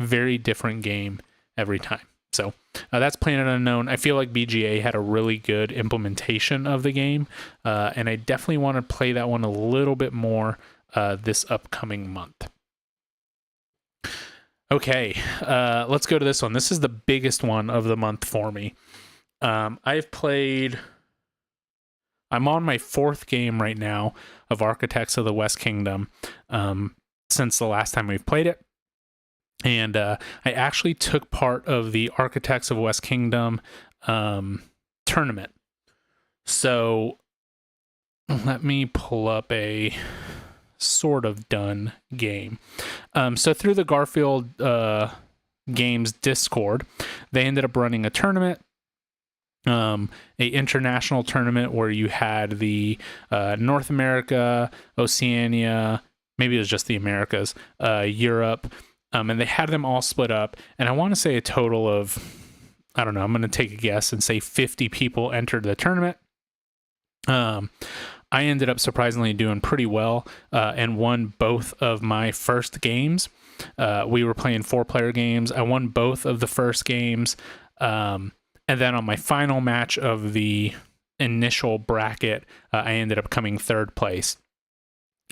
very different game every time. So that's Planet Unknown. I feel like BGA had a really good implementation of the game, and I definitely want to play that one a little bit more this upcoming month. Okay, let's go to this one. This is the biggest one of the month for me. I'm on my 4th game right now of Architects of the West Kingdom since the last time we've played it. And I actually took part of the Architects of West Kingdom tournament. So let me pull up a sort of done game. So through the Garfield Games Discord, they ended up running a tournament. A international tournament where you had the North America, Oceania, maybe it was just the Americas, Europe, and they had them all split up. And I want to say a total of, I don't know, I'm going to take a guess and say 50 people entered the tournament. I ended up surprisingly doing pretty well and won both of my first games. We were playing 4-player games. I won both of the first games. And then on my final match of the initial bracket, I ended up coming 3rd place.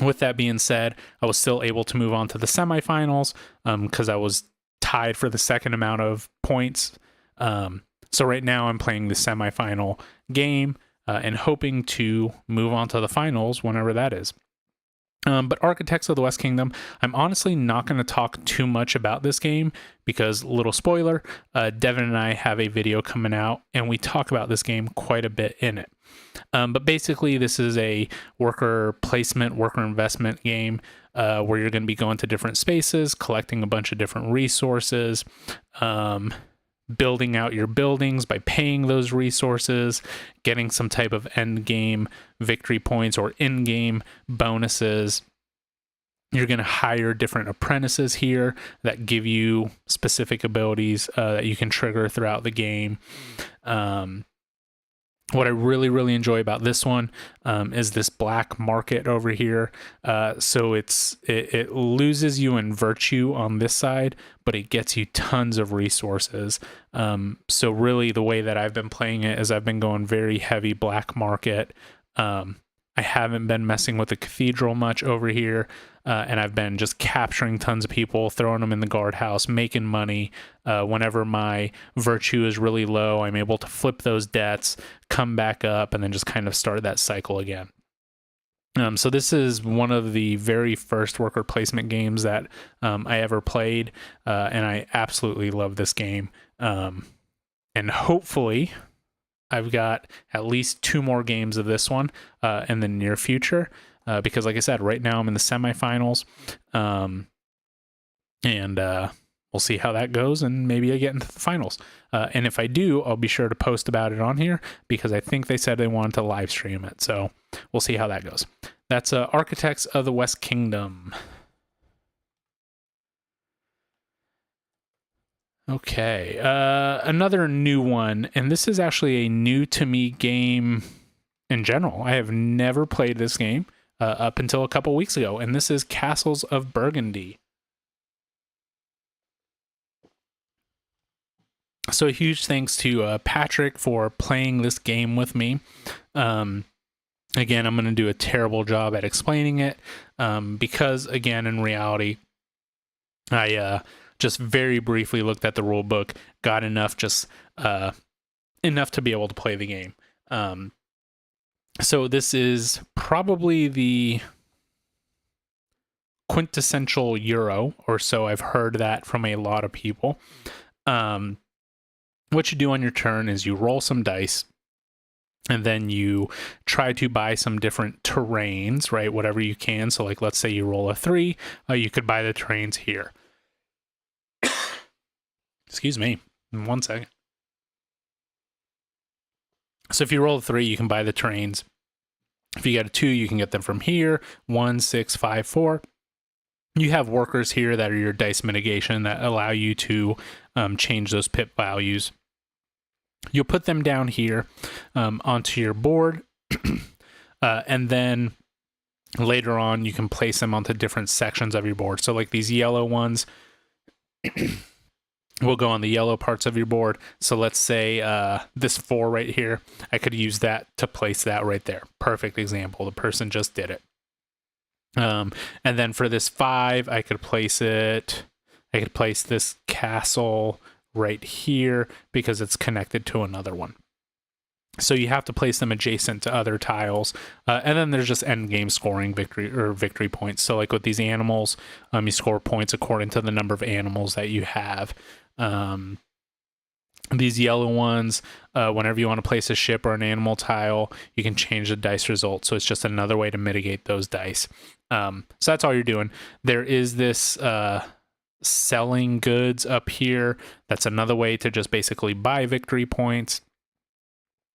With that being said, I was still able to move on to the semifinals because I was tied for the second amount of points. So right now I'm playing the semifinal game and hoping to move on to the finals whenever that is. But Architects of the West Kingdom, I'm honestly not going to talk too much about this game because, little spoiler, Devin and I have a video coming out and we talk about this game quite a bit in it. But basically, this is a worker placement, worker investment game where you're going to be going to different spaces, collecting a bunch of different resources, building out your buildings by paying those resources, getting some type of end game victory points or in-game bonuses. You're going to hire different apprentices here that give you specific abilities that you can trigger throughout the game. What I really, really enjoy about this one is this black market over here. So it loses you in virtue on this side, but it gets you tons of resources. So really the way that I've been playing it is I've been going very heavy black market. I haven't been messing with the cathedral much over here, and I've been just capturing tons of people, throwing them in the guardhouse, making money. Whenever my virtue is really low, I'm able to flip those debts, come back up, and then just kind of start that cycle again. So this is one of the very first worker placement games that I ever played, and I absolutely love this game. And hopefully I've got at least 2 more games of this one in the near future, because like I said, right now I'm in the semifinals, and we'll see how that goes, and maybe I get into the finals. And if I do, I'll be sure to post about it on here, because I think they said they wanted to live stream it, so we'll see how that goes. That's Architects of the West Kingdom. Okay, another new one, and this is actually a new to me game in general. I have never played this game up until a couple weeks ago, and this is Castles of Burgundy. So a huge thanks to Patrick for playing this game with me. Again, I'm going to do a terrible job at explaining it because, again, in reality, I just very briefly looked at the rule book, got enough enough to be able to play the game. So this is probably the quintessential Euro, or so I've heard that from a lot of people. What you do on your turn is you roll some dice, and then you try to buy some different terrains, right? Whatever you can. So like, let's say you roll a 3, you could buy the terrains here. Excuse me, 1 second. So if you roll a 3, you can buy the terrains. If you get a 2, you can get them from here. 1, 6, 5, 4. You have workers here that are your dice mitigation that allow you to change those pip values. You'll put them down here onto your board, and then later on you can place them onto different sections of your board. So like these yellow ones will go on the yellow parts of your board. So let's say this 4 right here, I could use that to place that right there. Perfect example. The person just did it. And then for this 5, I could place this castle right here because it's connected to another one. So you have to place them adjacent to other tiles. And then there's just end game scoring victory points. So like with these animals, you score points according to the number of animals that you have. These yellow ones, whenever you want to place a ship or an animal tile, you can change the dice result. So it's just another way to mitigate those dice. So that's all you're doing. There is this selling goods up here. That's another way to just basically buy victory points.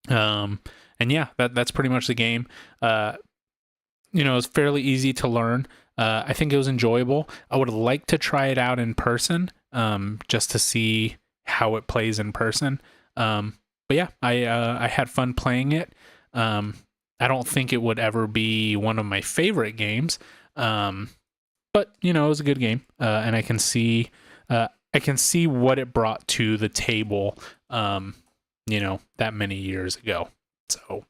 And yeah, that's pretty much the game. It's fairly easy to learn. I think it was enjoyable. I would like to try it out in person, just to see how it plays in person. But yeah, I had fun playing it. I don't think it would ever be one of my favorite games. But it was a good game. And I can see what it brought to the table, that many years ago. So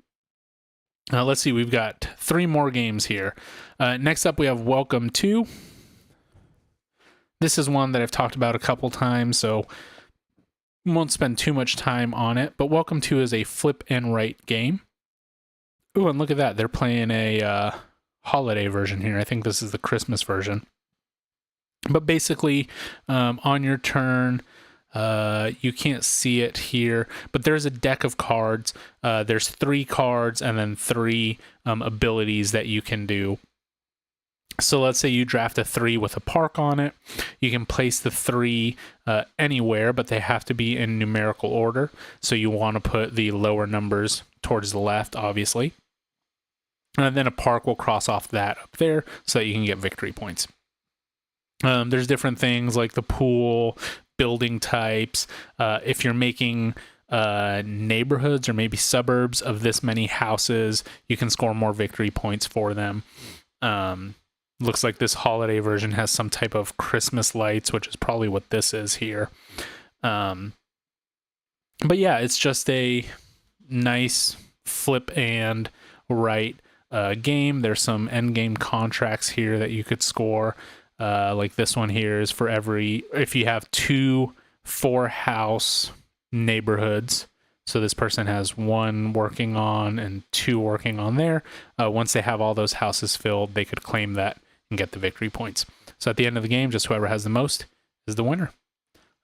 let's see, we've got 3 more games here. Next up, we have Welcome To. This is one that I've talked about a couple times, so won't spend too much time on it, but Welcome To is a flip and write game. Ooh, and look at that. They're playing a holiday version here. I think this is the Christmas version. But basically, on your turn, you can't see it here, but there's a deck of cards. There's 3 cards and then 3 abilities that you can do. So let's say you draft a 3 with a park on it. You can place the 3 anywhere, but they have to be in numerical order. So you want to put the lower numbers towards the left, obviously. And then a park will cross off that up there so that you can get victory points. There's different things like the pool, building types. If you're making neighborhoods or maybe suburbs of this many houses, you can score more victory points for them. Looks like this holiday version has some type of Christmas lights, which is probably what this is here. But yeah, it's just a nice flip and write game. There's some end game contracts here that you could score. Like this one here is for if you have 2 4-house neighborhoods. So this person has 1 working on and 2 working on there. Once they have all those houses filled, they could claim that and get the victory points. So at the end of the game, just whoever has the most is the winner.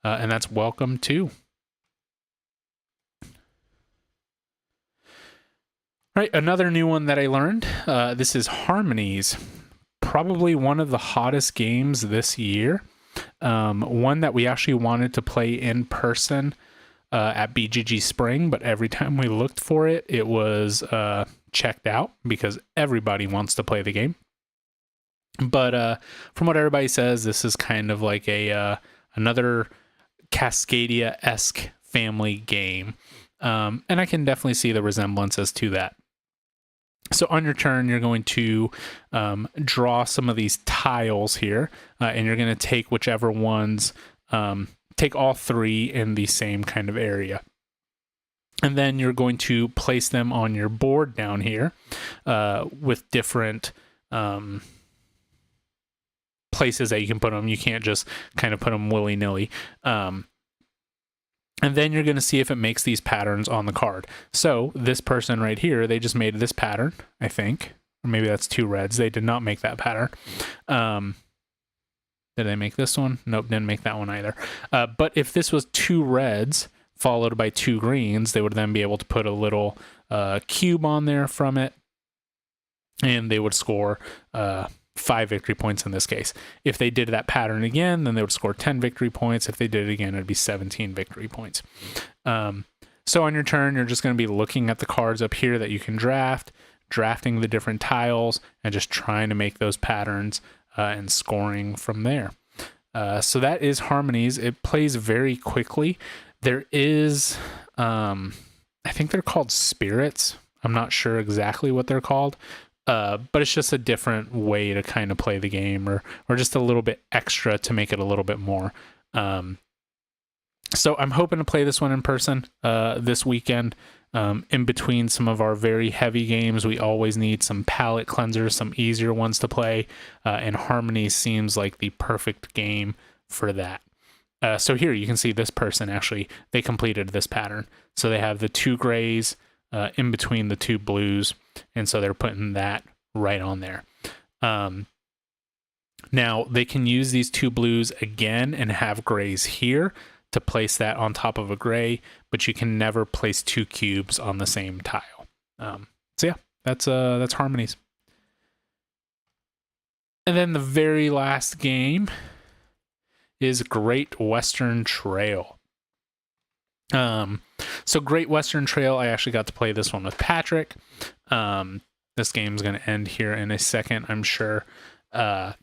And that's Welcome To. All right, another new one that I learned. This is Harmonies. Probably one of the hottest games this year. One that we actually wanted to play in person at BGG Spring, but every time we looked for it, it was checked out because everybody wants to play the game. But from what everybody says, this is kind of like another Cascadia-esque family game. And I can definitely see the resemblances to that. So on your turn, you're going to draw some of these tiles here, and you're going to take whichever ones, take all 3 in the same kind of area. And then you're going to place them on your board down here with different places that you can put them. You can't just kind of put them willy-nilly. And then you're going to see if it makes these patterns on the card. So this person right here, they just made this pattern, I think. Or maybe that's 2 reds. They did not make that pattern. Did they make this one? Nope, didn't make that one either. But if this was 2 reds followed by 2 greens, they would then be able to put a little cube on there from it. And they would score 5 victory points in this case. If they did that pattern again, then they would score 10 victory points. If they did it again, it'd be 17 victory points. So on your turn, you're just going to be looking at the cards up here that you can draft, drafting the different tiles, and just trying to make those patterns and scoring from there. So that is Harmonies. It plays very quickly. There is, I think they're called Spirits. I'm not sure exactly what they're called. But it's just a different way to kind of play the game, or just a little bit extra to make it a little bit more. So I'm hoping to play this one in person this weekend. In between some of our very heavy games, we always need some palate cleansers, some easier ones to play, and Harmony seems like the perfect game for that. So here you can see this person actually, they completed this pattern. So they have the 2 grays in between the 2 blues, and so they're putting that right on there. Now they can use these 2 blues again and have grays here to place that on top of a gray, but you can never place 2 cubes on the same tile. So yeah, that's Harmonies. And then the very last game is Great Western Trail. So Great Western Trail, I actually got to play this one with Patrick. This game's going to end here in a second, I'm sure. Yeah,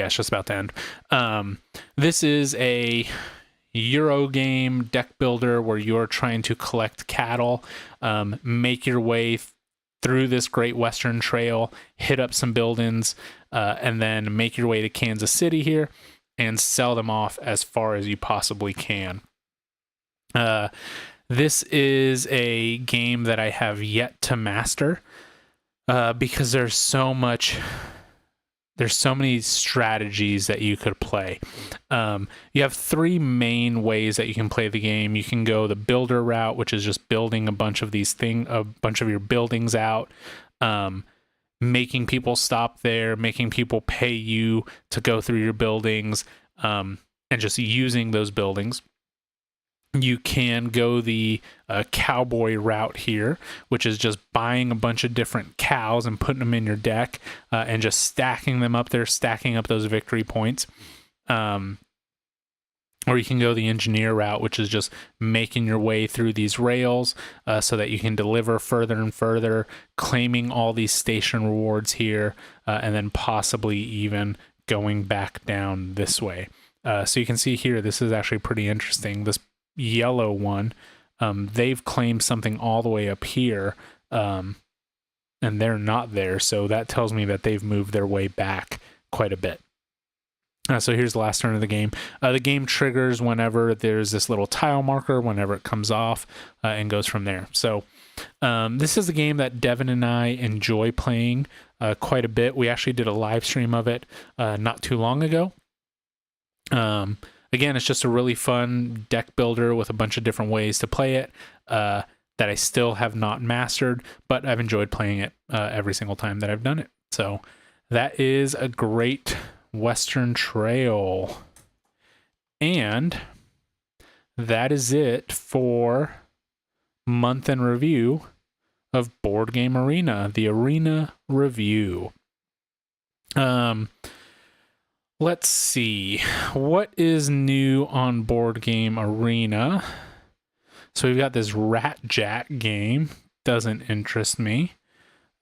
it's just about to end. This is a Euro game deck builder where you're trying to collect cattle, make your way through this Great Western Trail, hit up some buildings, and then make your way to Kansas City here and sell them off as far as you possibly can. This is a game that I have yet to master because there's so many strategies that you could play. You have 3 main ways that you can play the game. You can go the builder route, which is just building a bunch of your buildings out, making people stop there, making people pay you to go through your buildings, and just using those buildings. You can go the cowboy route here, which is just buying a bunch of different cows and putting them in your deck and just stacking them up there, stacking up those victory points. Or you can go the engineer route, which is just making your way through these rails so that you can deliver further and further, claiming all these station rewards here, and then possibly even going back down this way. So you can see here, this is actually pretty interesting. This yellow one, they've claimed something all the way up here, and they're not there, so that tells me that they've moved their way back quite a bit. So here's the last turn of the game. The game triggers whenever there's this little tile marker, whenever it comes off, and goes from there. So this is a game that Devin and I enjoy playing quite a bit. We actually did a live stream of it not too long ago. Again, it's just a really fun deck builder with a bunch of different ways to play it that I still have not mastered, but I've enjoyed playing it every single time that I've done it. So that is a Great Western Trail. And that is it for month in review of Board Game Arena, the Arena Review. Let's see, what is new on Board Game Arena? So we've got this Rat Jack game, doesn't interest me.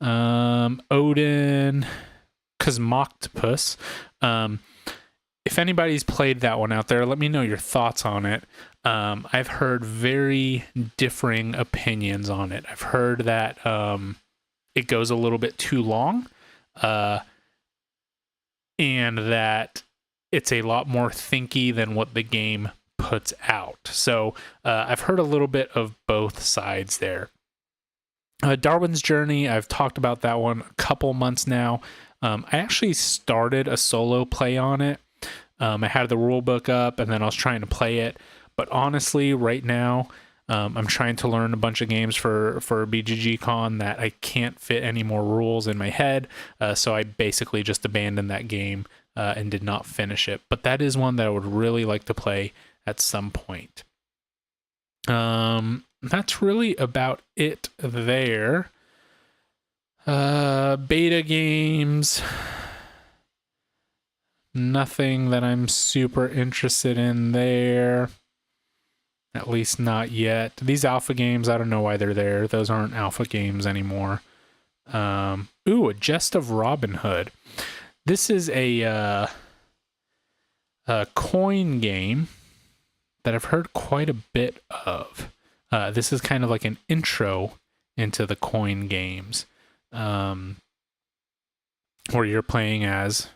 Odin, Cosmoctopus. If anybody's played that one out there, let me know your thoughts on it. I've heard very differing opinions on it. I've heard that it goes a little bit too long. And that it's a lot more thinky than what the game puts out. So I've heard a little bit of both sides there. Darwin's Journey, I've talked about that one a couple months now. I actually started a solo play on it. I had the rule book up and then I was trying to play it. But honestly, right now, I'm trying to learn a bunch of games for BGG Con that I can't fit any more rules in my head. So I basically just abandoned that game and did not finish it. But that is one that I would really like to play at some point. That's really about it there. Beta games. Nothing that I'm super interested in there. At least not yet. These alpha games, I don't know why they're there. Those aren't alpha games anymore. Ooh, a Jest of Robin Hood. This is a coin game that I've heard quite a bit of. This is kind of like an intro into the coin games, where you're playing as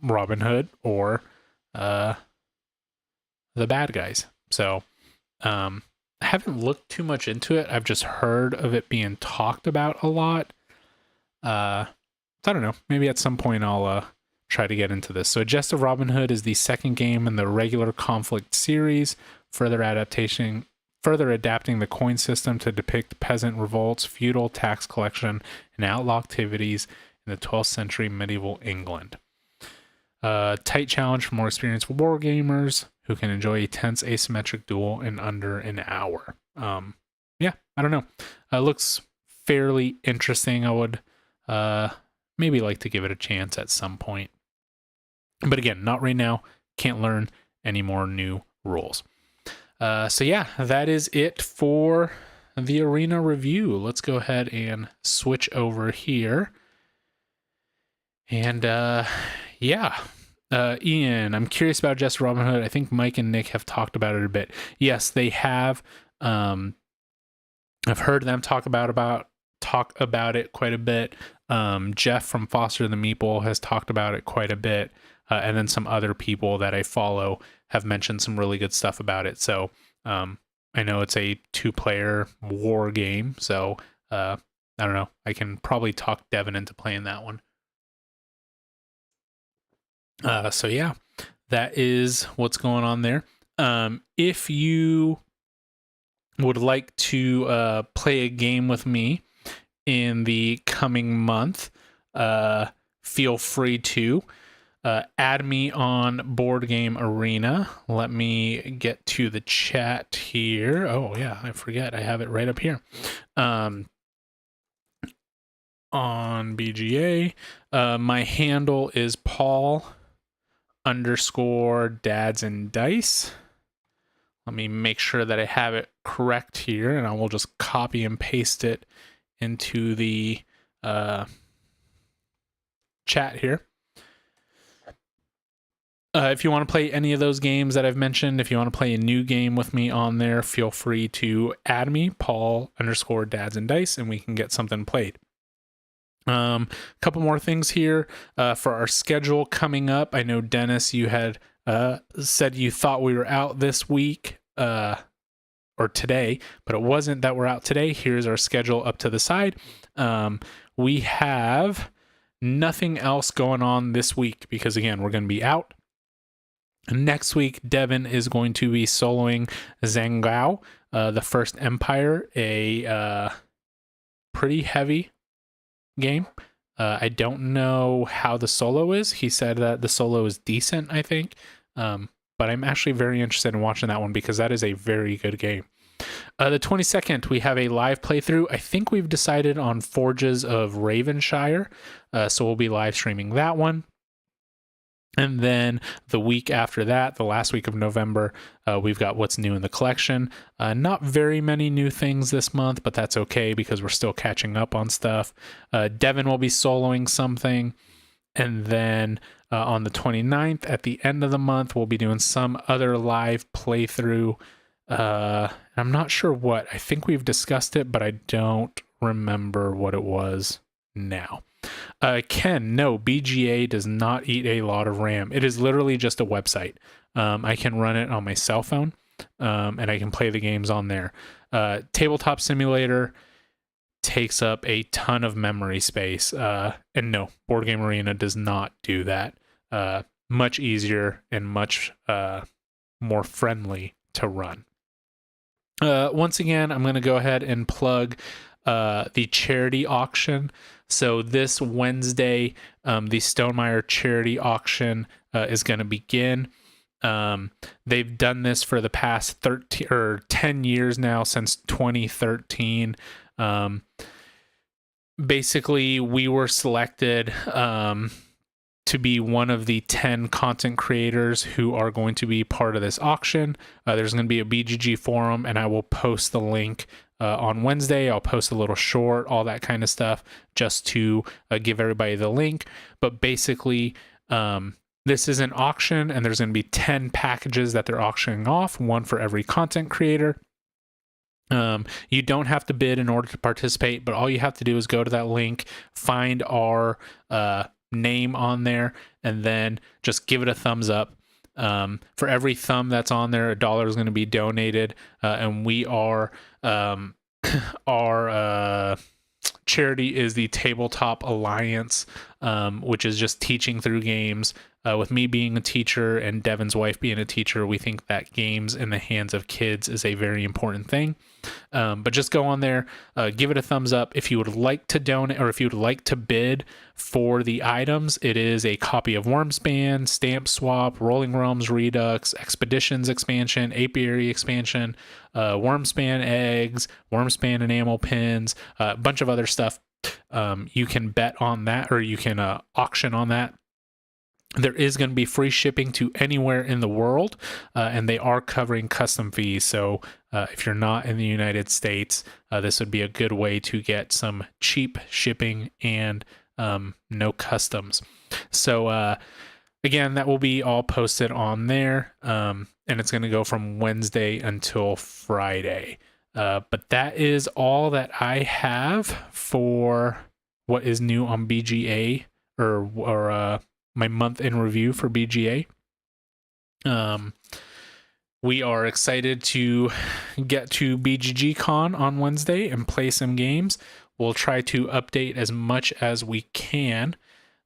Robin Hood or the bad guys. So I haven't looked too much into it. I've just heard of it being talked about a lot. I don't know. Maybe at some point I'll try to get into this. So Jest of Robin Hood is the second game in the regular conflict series, further adapting the coin system to depict peasant revolts, feudal tax collection, and outlaw activities in the 12th century medieval England. Tight challenge for more experienced war gamers who can enjoy a tense asymmetric duel in under an hour. Yeah, I don't know. Looks fairly interesting. I would maybe like to give it a chance at some point. But again, not right now. Can't learn any more new rules. So yeah, that is it for the arena review. Let's go ahead and switch over here. And yeah, Ian, I'm curious about Just Robin Hood. I think Mike and Nick have talked about it a bit. Yes, they have. I've heard them talk about it quite a bit. Jeff from Foster the Meeple has talked about it quite a bit. And then some other people that I follow have mentioned some really good stuff about it. So I know it's a 2-player war game. So I don't know. I can probably talk Devin into playing that one. So yeah, that is what's going on there. If you would like to play a game with me in the coming month, feel free to add me on Board Game Arena. Let me get to the chat here. Oh yeah, I forget. I have it right up here. On BGA, my handle is Paul_dadsanddice. Let me make sure that I have it correct here, and I will just copy and paste it into the chat here. If you want to play any of those games that I've mentioned, if you want to play a new game with me on there, feel free to add me, Paul_dadsanddice, and we can get something played. A couple more things here for our schedule coming up. I know, Dennis, you had said you thought we were out this week or today, but it wasn't that we're out today. Here's our schedule up to the side. We have nothing else going on this week because, again, we're going to be out. Next week, Devin is going to be soloing Zhangao, the First Empire, a pretty heavy game. I don't know how the solo is. He said that the solo is decent, I think. But I'm actually very interested in watching that one because that is a very good game. The 22nd, we have a live playthrough. I think we've decided on Forges of Ravenshire. So we'll be live streaming that one. And then the week after that, the last week of November, we've got what's new in the collection. Not very many new things this month, but that's okay because we're still catching up on stuff. Devin will be soloing something. And then on the 29th, at the end of the month, we'll be doing some other live playthrough. I'm not sure what. I think we've discussed it, but I don't remember what it was now. Ken, no, BGA does not eat a lot of RAM. It is literally just a website. I can run it on my cell phone, and I can play the games on there. Tabletop Simulator takes up a ton of memory space. And no, Board Game Arena does not do that. Much easier and much more friendly to run. Once again, I'm going to go ahead and plug the charity auction. So this Wednesday, the Stonemaier charity auction is going to begin. They've done this for the past 13 or 10 years now, since 2013. Basically, we were selected to be one of the 10 content creators who are going to be part of this auction. There's going to be a BGG forum, and I will post the link on Wednesday. I'll post a little short, all that kind of stuff, just to give everybody the link. But basically, this is an auction, and there's going to be 10 packages that they're auctioning off, one for every content creator. You don't have to bid in order to participate, but all you have to do is go to that link, find our name on there, and then just give it a thumbs up. For every thumb that's on there, $1 is going to be donated, and we are our charity is the Tabletop Alliance, which is just teaching through games. With me being a teacher and Devin's wife being a teacher, we think that games in the hands of kids is a very important thing. But just go on there, give it a thumbs up. If you would like to donate, or if you would like to bid for the items, it is a copy of Wormspan, Stamp Swap, Rolling Realms Redux, Expeditions expansion, Apiary expansion, Wormspan eggs, Wormspan enamel pins, a bunch of other stuff. You can bet on that, or you can auction on that. There is going to be free shipping to anywhere in the world, and they are covering custom fees. So if you're not in the United States, this would be a good way to get some cheap shipping and no customs. So again, that will be all posted on there, and it's going to go from Wednesday until Friday. But that is all that I have for what is new on BGA, or my month in review for BGA. We are excited to get to BGG Con on Wednesday and play some games. We'll try to update as much as we can.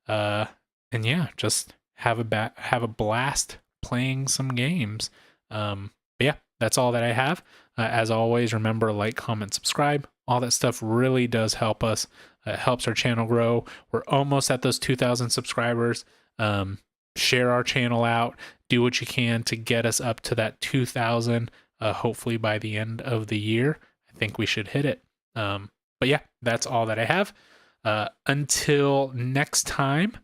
And yeah, just have a blast playing some games. But yeah, that's all that I have. As always, remember, like, comment, subscribe. All that stuff really does help us. It helps our channel grow. We're almost at those 2,000 subscribers. Share our channel out. Do what you can to get us up to that 2,000. Hopefully by the end of the year, I think we should hit it. But yeah, that's all that I have. Until next time,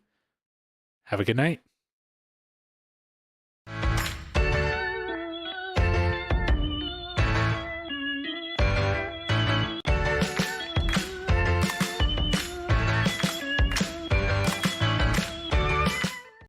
have a good night.